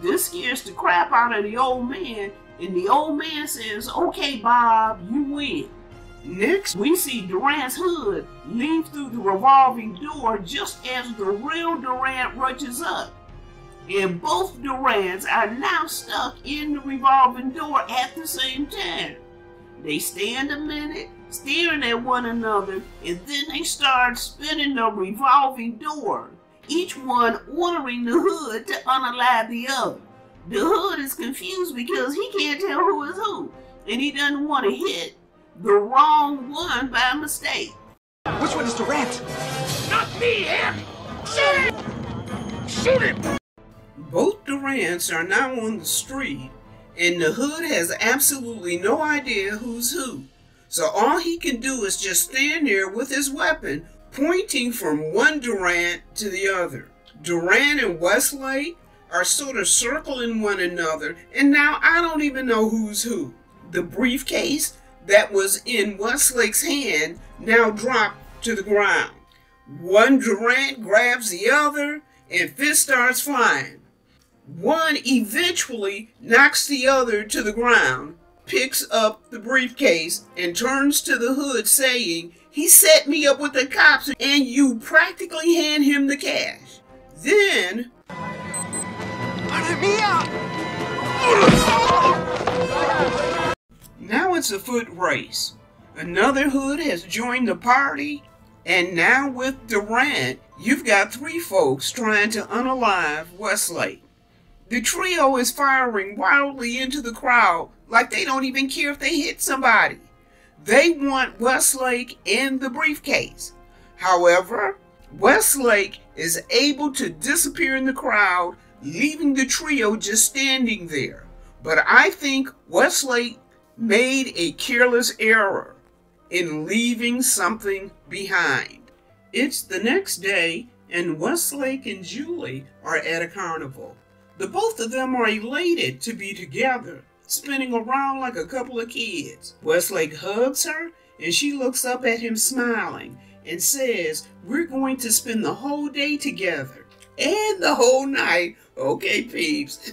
This scares the crap out of the old man, and the old man says, "Okay, Bob, you win." Next, we see Durant's hood leave through the revolving door just as the real Durant rushes up. And both Durants are now stuck in the revolving door at the same time. They stand a minute, staring at one another, and then they start spinning the revolving door, each one ordering the hood to unalive the other. The hood is confused because he can't tell who is who, and he doesn't want to hit the wrong one by mistake. Which one is Durant? Not me, him! Shoot him! Shoot him! Both Durants are now on the street, and the hood has absolutely no idea who's who. So all he can do is just stand there with his weapon, pointing from one Durant to the other. Durant and Westlake are sort of circling one another, and now I don't even know who's who. The briefcase that was in Westlake's hand now drop to the ground. One Durant grabs the other and fist starts flying. One eventually knocks the other to the ground, picks up the briefcase, and turns to the hood saying, "He set me up with the cops and you practically hand him the cash." Then... Now it's a foot race. Another hood has joined the party, and now with Durant, you've got three folks trying to unalive Westlake. The trio is firing wildly into the crowd like they don't even care if they hit somebody. They want Westlake and the briefcase. However, Westlake is able to disappear in the crowd, leaving the trio just standing there. But I think Westlake made a careless error in leaving something behind. It's the next day, and Westlake and Julie are at a carnival. The both of them are elated to be together, spinning around like a couple of kids. Westlake hugs her, and she looks up at him smiling and says, "We're going to spend the whole day together." And the whole night. Okay, peeps.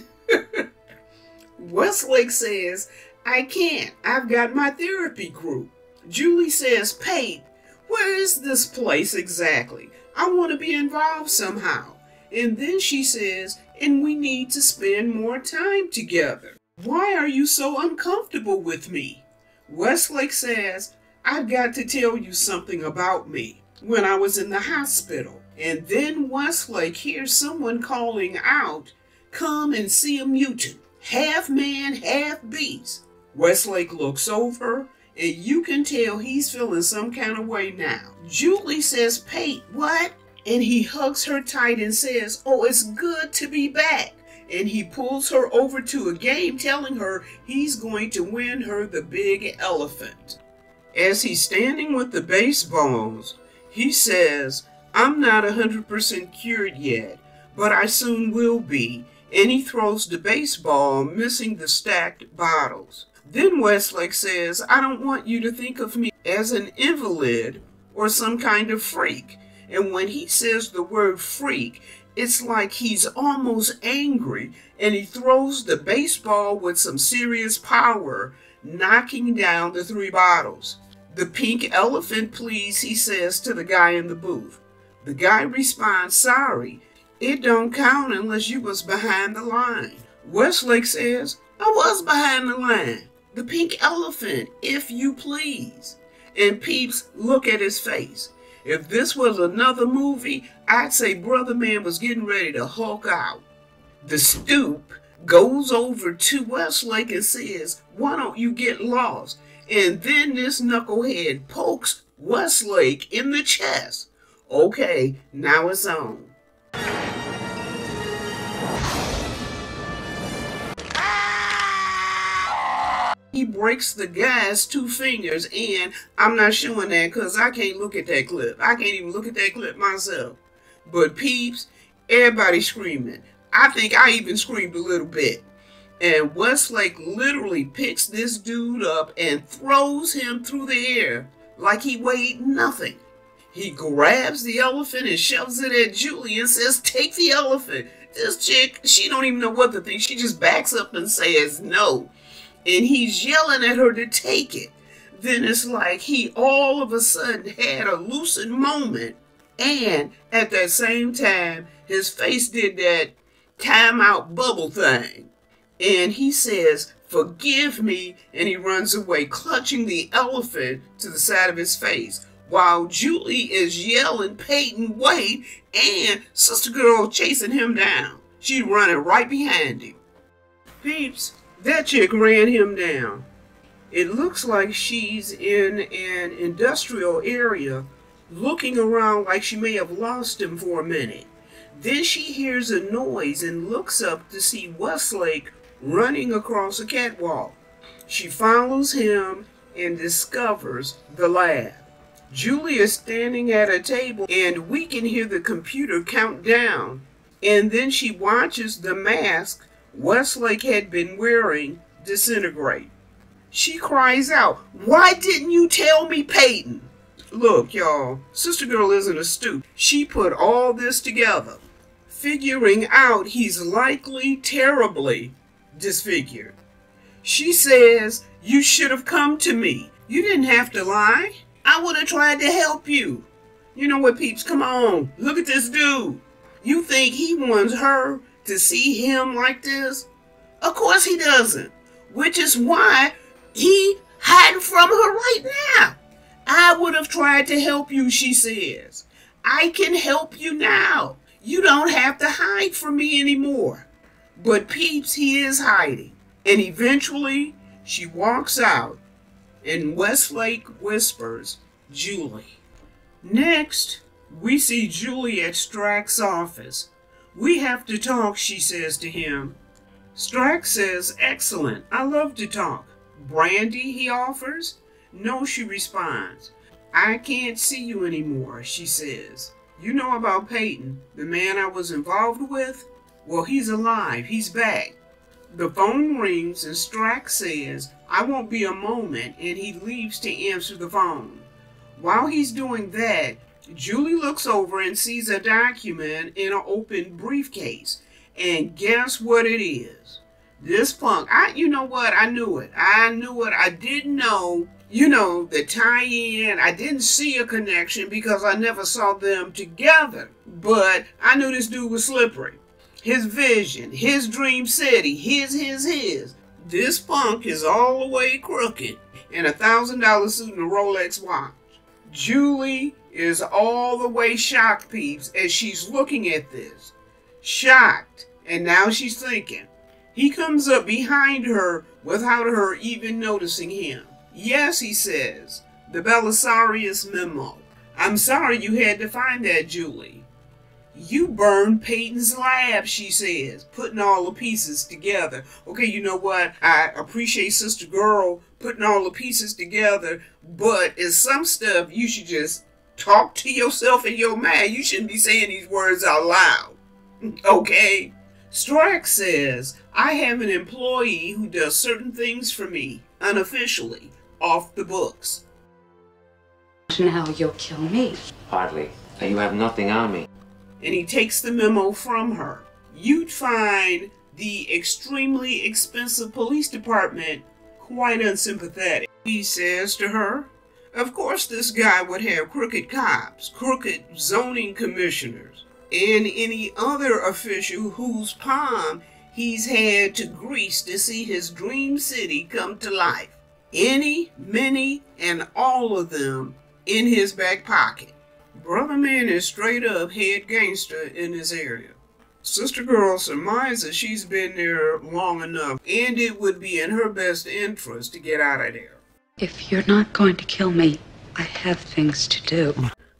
Westlake says, "I can't. I've got my therapy group." Julie says, "Pate, where is this place exactly? I want to be involved somehow." And then she says, "And we need to spend more time together. Why are you so uncomfortable with me?" Westlake says, "I've got to tell you something about me when I was in the hospital." And then Westlake hears someone calling out, "Come and see a mutant, half man, half beast." Westlake looks over, and you can tell he's feeling some kind of way now. Julie says, "Pate, what?" And he hugs her tight and says, "Oh, it's good to be back." And he pulls her over to a game, telling her he's going to win her the big elephant. As he's standing with the baseballs, he says, "I'm not 100% cured yet, but I soon will be." And he throws the baseball, missing the stacked bottles. Then Westlake says, "I don't want you to think of me as an invalid or some kind of freak." And when he says the word freak, it's like he's almost angry, and he throws the baseball with some serious power, knocking down the 3 bottles. "The pink elephant, please," he says to the guy in the booth. The guy responds, "Sorry, it don't count unless you was behind the line." Westlake says, "I was behind the line. The pink elephant, if you please." And peeps, look at his face. If this was another movie, I'd say Brother Man was getting ready to Hulk out. The stoop goes over to Westlake and says, "Why don't you get lost?" And then this knucklehead pokes Westlake in the chest. Okay, now it's on. He breaks the guy's 2 fingers, and I'm not showing that because I can't look at that clip. I can't even look at that clip myself. But peeps, everybody screaming. I think I even screamed a little bit. And Westlake literally picks this dude up and throws him through the air like he weighed nothing. He grabs the elephant and shoves it at Julie and says, "Take the elephant." This chick, she don't even know what to think. She just backs up and says no. And he's yelling at her to take it. Then it's like he all of a sudden had a lucid moment. And at that same time, his face did that timeout bubble thing. And he says, "Forgive me," and he runs away, clutching the elephant to the side of his face. While Julie is yelling, "Peyton, wait," and Sister Girl chasing him down. She's running right behind him. Peeps, that chick ran him down. It looks like she's in an industrial area, looking around like she may have lost him for a minute. Then she hears a noise and looks up to see Westlake running across a catwalk. She follows him and discovers the lab. Julie is standing at a table, and we can hear the computer count down. And then she watches the mask Westlake had been wearing disintegrate. She cries out, "Why didn't you tell me, Peyton?" Look, y'all, Sister Girl isn't a stoop. She put all this together, figuring out he's likely terribly disfigured. She says, "You should have come to me. You didn't have to lie. I would have tried to help you." You know what, peeps? Come on. Look at this dude. You think he wants her to see him like this? Of course he doesn't. Which is why he hiding from her right now. "I would have tried to help you," she says. "I can help you now. You don't have to hide from me anymore." But peeps, he is hiding. And eventually, she walks out, and Westlake whispers, "Julie." Next, we see Julie at Strack's office. "We have to talk," she says to him. Strack says, "Excellent, I love to talk." "Brandy," he offers. "No," she responds. "I can't see you anymore," she says. "You know about Peyton, the man I was involved with? Well, he's alive. He's back." The phone rings and Strack says, "I won't be a moment," and he leaves to answer the phone. While he's doing that, Julie looks over and sees a document in an open briefcase. And guess what it is? This punk, you know what? I knew it. I didn't know, the tie-in. I didn't see a connection because I never saw them together. But I knew this dude was slippery. His vision, his dream city, his. This punk is all the way crooked in a $1,000 suit and a Rolex watch. Julie is all the way shocked, peeps, as she's looking at this. Shocked. And now she's thinking. He comes up behind her without her even noticing him. "Yes," he says, "the Belisarius memo. I'm sorry you had to find that, Julie." "You burned Peyton's lab," she says, putting all the pieces together. Okay, you know what? I appreciate Sister Girl putting all the pieces together, but it's some stuff you should just talk to yourself in your mind. You shouldn't be saying these words out loud. Okay? Strack says, "I have an employee who does certain things for me, unofficially, off the books." Now you'll kill me. Hardly. You have nothing on me. And he takes the memo from her. You'd find the extremely expensive police department quite unsympathetic. He says to her, "Of course this guy would have crooked cops, crooked zoning commissioners, and any other official whose palm he's had to grease to see his dream city come to life. Any, many, and all of them in his back pocket. Brother man is straight up head gangster in this area." Sister Girl surmises she's been there long enough, and it would be in her best interest to get out of there. If you're not going to kill me, I have things to do.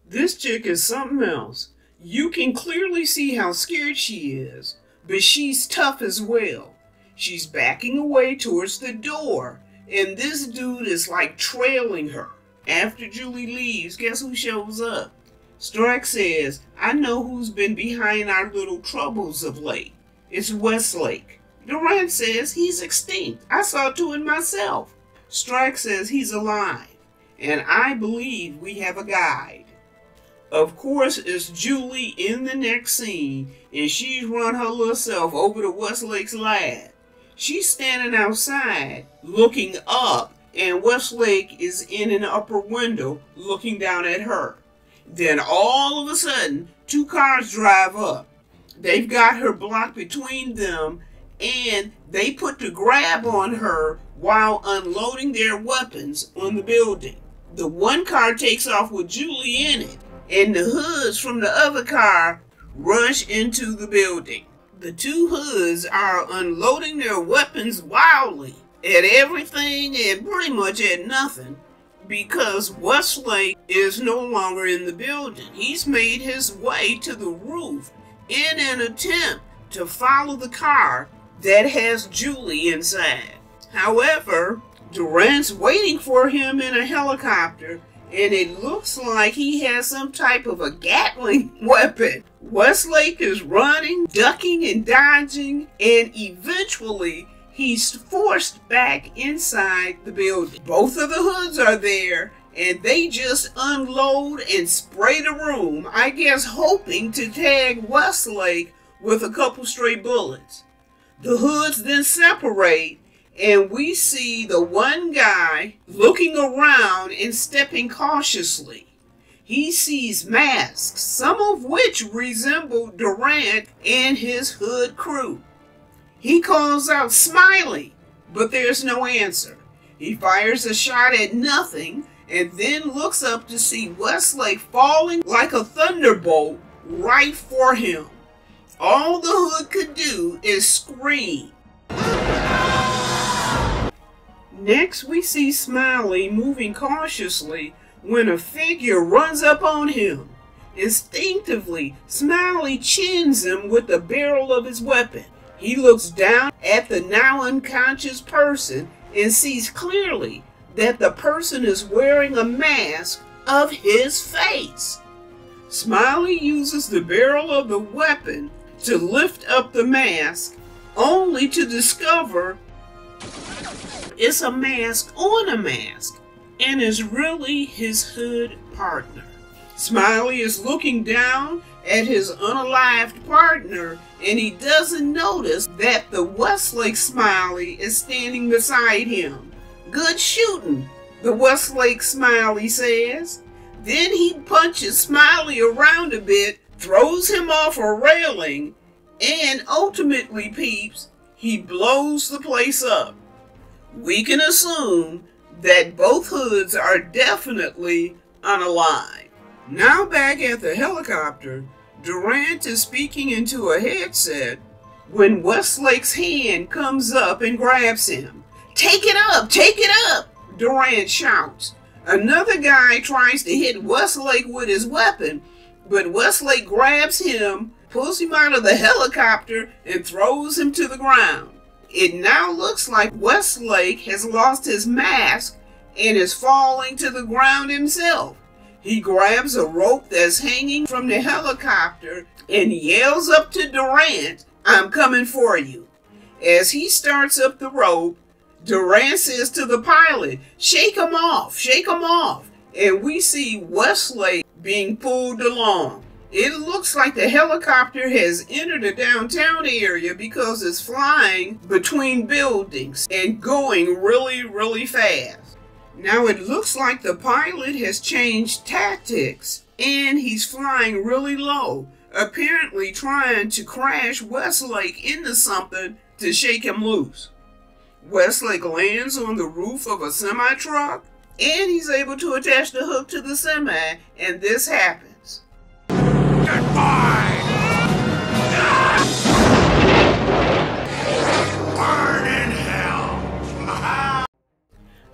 This chick is something else. You can clearly see how scared she is, but she's tough as well. She's backing away towards the door, and this dude is like trailing her. After Julie leaves, guess who shows up? Strack says, "I know who's been behind our little troubles of late. It's Westlake." Durant says he's extinct. I saw to it myself. Strack says he's alive, and I believe we have a guide. Of course, it's Julie in the next scene, and she's run her little self over to Westlake's lab. She's standing outside, looking up, and Westlake is in an upper window, looking down at her. Then all of a sudden, 2 cars drive up. They've got her blocked between them, and they put the grab on her while unloading their weapons on the building. The one car takes off with Julie in it, and the hoods from the other car rush into the building. The 2 hoods are unloading their weapons wildly at everything and pretty much at nothing, because Westlake is no longer in the building. He's made his way to the roof in an attempt to follow the car that has Julie inside. However, Durant's waiting for him in a helicopter, and it looks like he has some type of a Gatling weapon. Westlake is running, ducking, and dodging, and eventually he's forced back inside the building. Both of the hoods are there, and they just unload and spray the room, I guess hoping to tag Westlake with a couple stray bullets. The hoods then separate, and we see the one guy looking around and stepping cautiously. He sees masks, some of which resemble Durant and his hood crew. He calls out "Smiley," but there's no answer. He fires a shot at nothing and then looks up to see Westlake falling like a thunderbolt right for him. All the hood could do is scream. Next, we see Smiley moving cautiously when a figure runs up on him. Instinctively, Smiley chins him with the barrel of his weapon. He looks down at the now unconscious person and sees clearly that the person is wearing a mask of his face. Smiley uses the barrel of the weapon to lift up the mask, only to discover it's a mask on a mask and is really his hood partner. Smiley is looking down at his unalived partner, and he doesn't notice that the Westlake Smiley is standing beside him. "Good shooting," the Westlake Smiley says. Then he punches Smiley around a bit, throws him off a railing, and ultimately, peeps, he blows the place up. We can assume that both hoods are definitely unalive. Now back at the helicopter, Durant is speaking into a headset when Westlake's hand comes up and grabs him. "Take it up! Take it up!" Durant shouts. Another guy tries to hit Westlake with his weapon, but Westlake grabs him, pulls him out of the helicopter, and throws him to the ground. It now looks like Westlake has lost his mask and is falling to the ground himself. He grabs a rope that's hanging from the helicopter and yells up to Durant, "I'm coming for you." As he starts up the rope, Durant says to the pilot, "Shake him off, shake him off." And we see Westlake being pulled along. It looks like the helicopter has entered a downtown area because it's flying between buildings and going really, really fast. Now it looks like the pilot has changed tactics and he's flying really low, apparently trying to crash Westlake into something to shake him loose. Westlake lands on the roof of a semi-truck and he's able to attach the hook to the semi, and this happens. Goodbye! Burn in hell!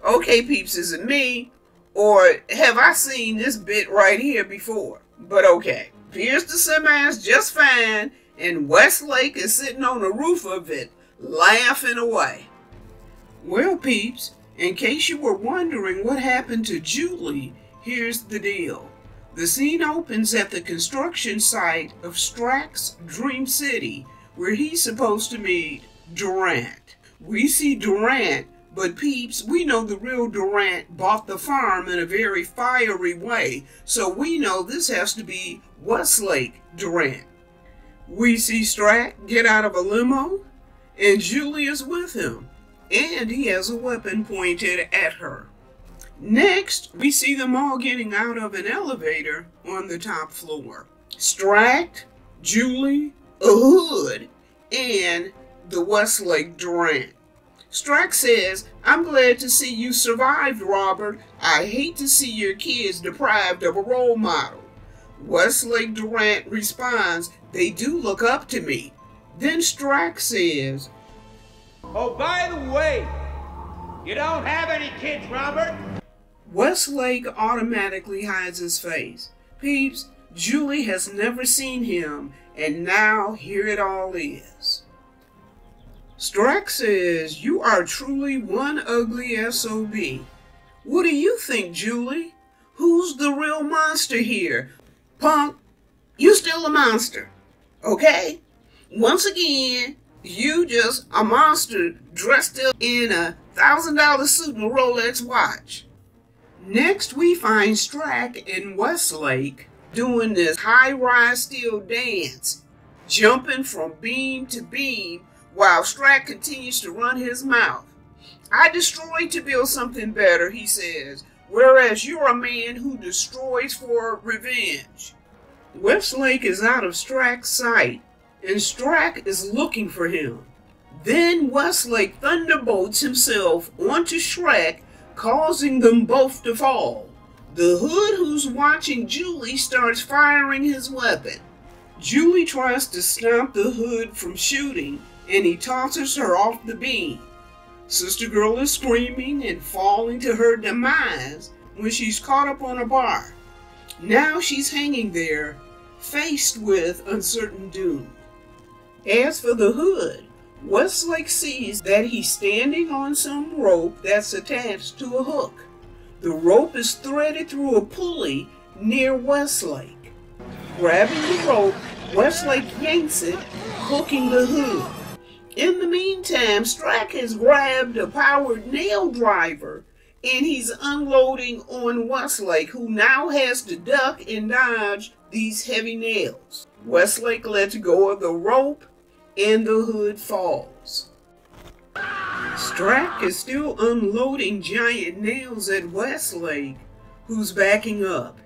Okay, peeps, is it me? Or have I seen this bit right here before? But okay. Here's the semi's just fine, and Westlake is sitting on the roof of it, laughing away. Well, peeps, in case you were wondering what happened to Julie, here's the deal. The scene opens at the construction site of Strack's Dream City, where he's supposed to meet Durant. We see Durant, but peeps, we know the real Durant bought the farm in a very fiery way, so we know this has to be Westlake Durant. We see Strack get out of a limo, and Julie is with him, and he has a weapon pointed at her. Next, we see them all getting out of an elevator on the top floor. Strack, Julie, a hood, and the Westlake Durant. Strack says, "I'm glad to see you survived, Robert. I hate to see your kids deprived of a role model." Westlake Durant responds, "They do look up to me." Then Strack says, "Oh, by the way, you don't have any kids, Robert?" Westlake automatically hides his face. Peeps, Julie has never seen him, and now here it all is. Strack says, "You are truly one ugly SOB. What do you think, Julie? Who's the real monster here? Punk, you still a monster, okay? Once again, you just a monster dressed up in a $1,000 suit and a Rolex watch. Next, we find Strack and Westlake doing this high-rise steel dance, jumping from beam to beam while Strack continues to run his mouth. I destroyed to build something better, he says, whereas you're a man who destroys for revenge. Westlake is out of Strack's sight, and Strack is looking for him. Then Westlake thunderbolts himself onto Shrek, causing them both to fall. The Hood, who's watching Julie, starts firing his weapon. Julie tries to stop the Hood from shooting, and he tosses her off the beam. Sister Girl is screaming and falling to her demise when she's caught up on a bar. Now she's hanging there, faced with uncertain doom. As for the Hood, Westlake sees that he's standing on some rope that's attached to a hook. The rope is threaded through a pulley near Westlake. Grabbing the rope, Westlake yanks it, hooking the Hood. In the meantime, Strack has grabbed a powered nail driver and he's unloading on Westlake, who now has to duck and dodge these heavy nails. Westlake lets go of the rope and the Hood falls. Strack is still unloading giant nails at Westlake, who's backing up.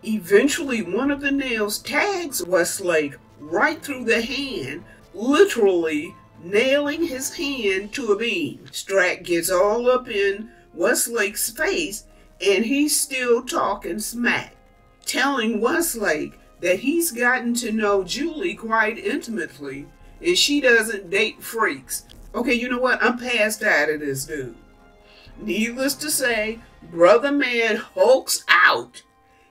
Eventually, one of the nails tags Westlake right through the hand, literally nailing his hand to a beam. Strack gets all up in Westlake's face, and he's still talking smack, telling Westlake that he's gotten to know Julie quite intimately, and she doesn't date freaks. Okay, you know what? I'm past out of this dude. Needless to say, Brother Man hulks out,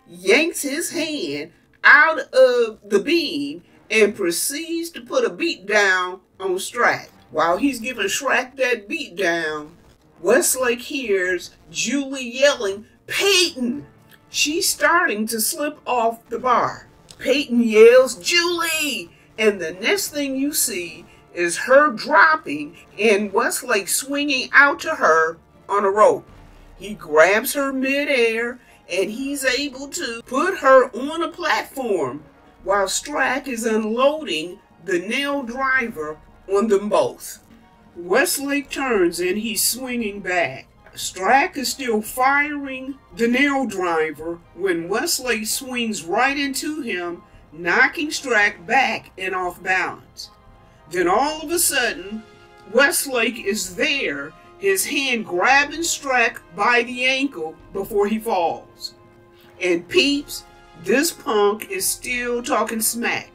yanks his hand out of the beam, and proceeds to put a beat down on Strack. While he's giving Strack that beat down, Westlake hears Julie yelling, "Peyton!" She's starting to slip off the bar. Peyton yells, "Julie!" And the next thing you see is her dropping and Westlake swinging out to her on a rope. He grabs her midair and he's able to put her on a platform while Strack is unloading the nail driver on them both. Westlake turns and he's swinging back. Strack is still firing the nail driver when Westlake swings right into him, knocking Strack back and off balance. Then all of a sudden, Westlake is there, his hand grabbing Strack by the ankle before he falls. And peeps, this punk is still talking smack.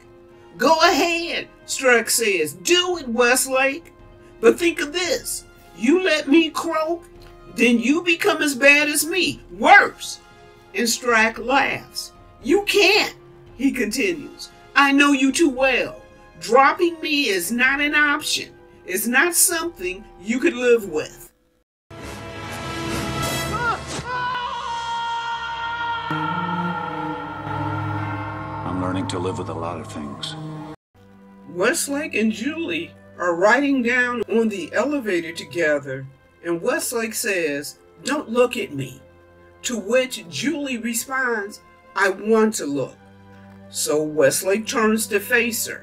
"Go ahead," Strack says. "Do it, Westlake. But think of this. You let me croak, then you become as bad as me. Worse." And Strack laughs. "You can't," he continues. "I know you too well. Dropping me is not an option. It's not something you could live with." I'm learning to live with a lot of things. Westlake and Julie are riding down on the elevator together, and Westlake says, "Don't look at me." To which Julie responds, "I want to look." So Westlake turns to face her.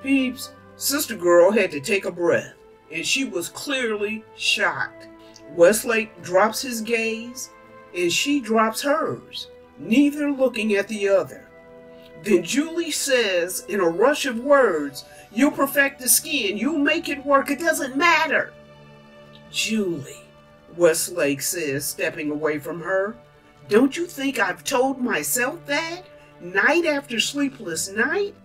Peeps, Sister Girl had to take a breath, and she was clearly shocked. Westlake drops his gaze, and she drops hers, neither looking at the other. Then Julie says in a rush of words, "You'll perfect the skin, you'll make it work, it doesn't matter." "Julie," Westlake says, stepping away from her, "don't you think I've told myself that, night after sleepless night?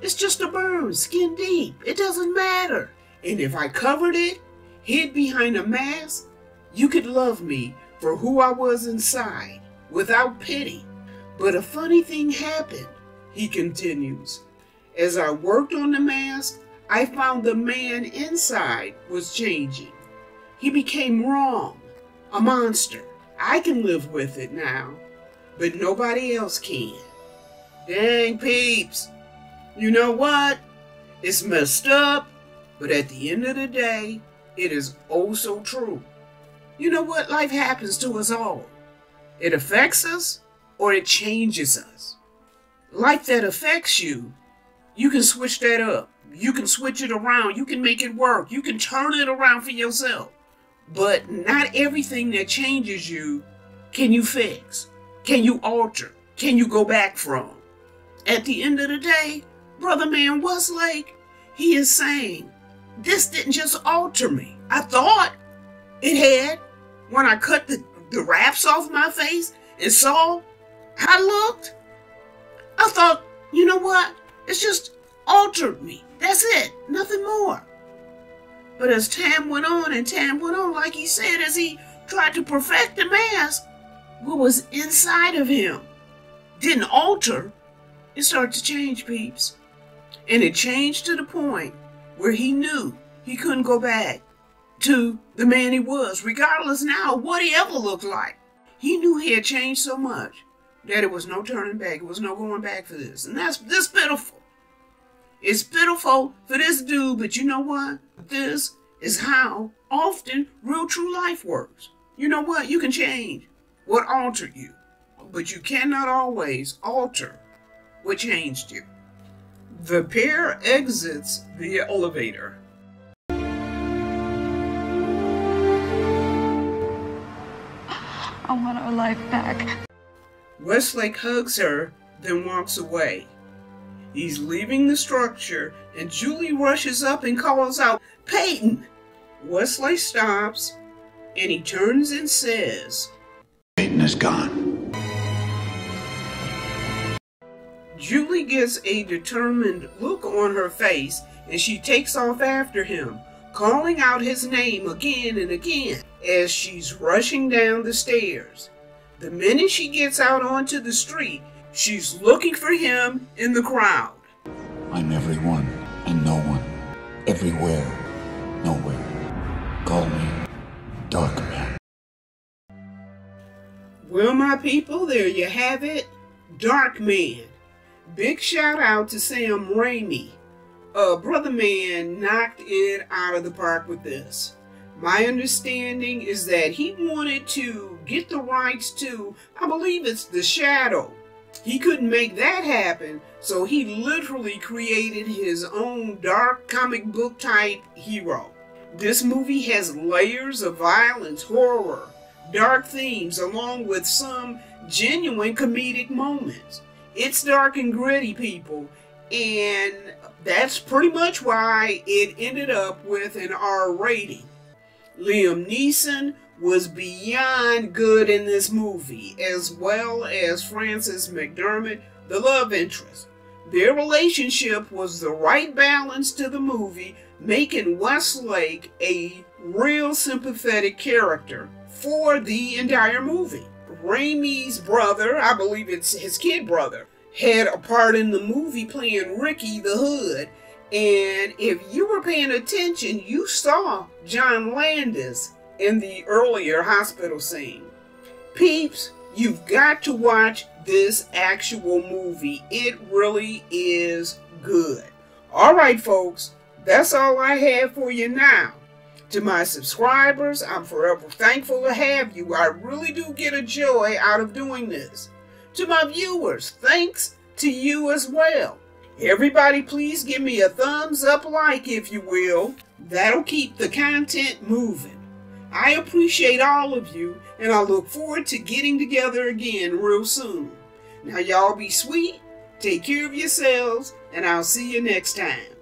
It's just a burn, skin deep, it doesn't matter. And if I covered it, hid behind a mask, you could love me for who I was inside, without pity. But a funny thing happened," he continues. "As I worked on the mask, I found the man inside was changing. He became wrong, a monster. I can live with it now, but nobody else can." Dang, peeps. You know what? It's messed up, but at the end of the day, It is oh so true. You know what? Life happens to us all. It affects us or it changes us. Life that affects you, you can switch that up. You can switch it around. You can make it work. You can turn it around for yourself. But not everything that changes you can you fix, can you alter, can you go back from. At the end of the day, Brother Man Westlake, he is saying, this didn't just alter me. I thought it had when I cut the wraps off my face and saw how I looked. I thought, you know what? It's just altered me. That's it. Nothing more. But as time went on and time went on, like he said, as he tried to perfect the mask, what was inside of him didn't alter. It started to change, peeps. And it changed to the point where he knew he couldn't go back to the man he was, regardless now of what he ever looked like. He knew he had changed so much that it was no turning back. It was no going back for this. And that's this pitiful. It's pitiful for this dude, but you know what? This is how often real true life works. You know what? You can change what altered you, but you cannot always alter what changed you. The pair exits the elevator. I want our life back. Westlake hugs her, then walks away. He's leaving the structure, and Julie rushes up and calls out, "Peyton!" Westlake stops, and he turns and says, Peyton is gone. Julie gets a determined look on her face, and she takes off after him, calling out his name again and again as she's rushing down the stairs. The minute she gets out onto the street, she's looking for him in the crowd. I'm everyone and no one. Everywhere, nowhere. Call me Darkman. Well, my people, there you have it. Darkman. Big shout out to Sam Raimi. Brother Man knocked it out of the park with this. My understanding is that he wanted to get the rights to, I believe it's The Shadow. He couldn't make that happen, so he literally created his own dark comic book type hero. This movie has layers of violence, horror, dark themes, along with some genuine comedic moments. It's dark and gritty, people, and that's pretty much why it ended up with an R rating. Liam Neeson was beyond good in this movie, as well as Frances McDormand, the love interest. Their relationship was the right balance to the movie, making Westlake a real sympathetic character for the entire movie. Raimi's brother, I believe it's his kid brother, had a part in the movie playing Ricky the Hood. And if you were paying attention, you saw John Landis in the earlier hospital scene. Peeps, you've got to watch this actual movie. It really is good. Alright folks, that's all I have for you now. To my subscribers, I'm forever thankful to have you. I really do get a joy out of doing this. To my viewers, thanks to you as well. Everybody please give me a thumbs up like, if you will. That'll keep the content moving. I appreciate all of you, and I look forward to getting together again real soon. Now y'all be sweet, take care of yourselves, and I'll see you next time.